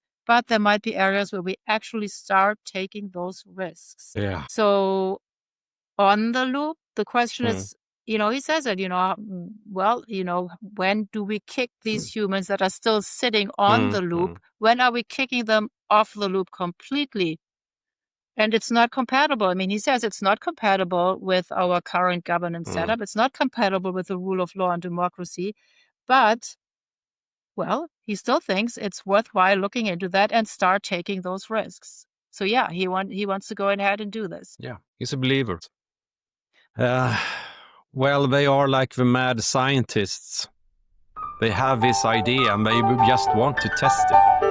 there might be areas where we actually start taking those risks. Yeah. So on the loop, the question is, he says it, when do we kick these humans that are still sitting on the loop? When are we kicking them off the loop completely? And it's not compatible. I mean, he says it's not compatible with our current governance setup. It's not compatible with the rule of law and democracy. But, he still thinks it's worthwhile looking into that and start taking those risks. So, he wants to go ahead and do this. Yeah, he's a believer. They are like the mad scientists. They have this idea and they just want to test it.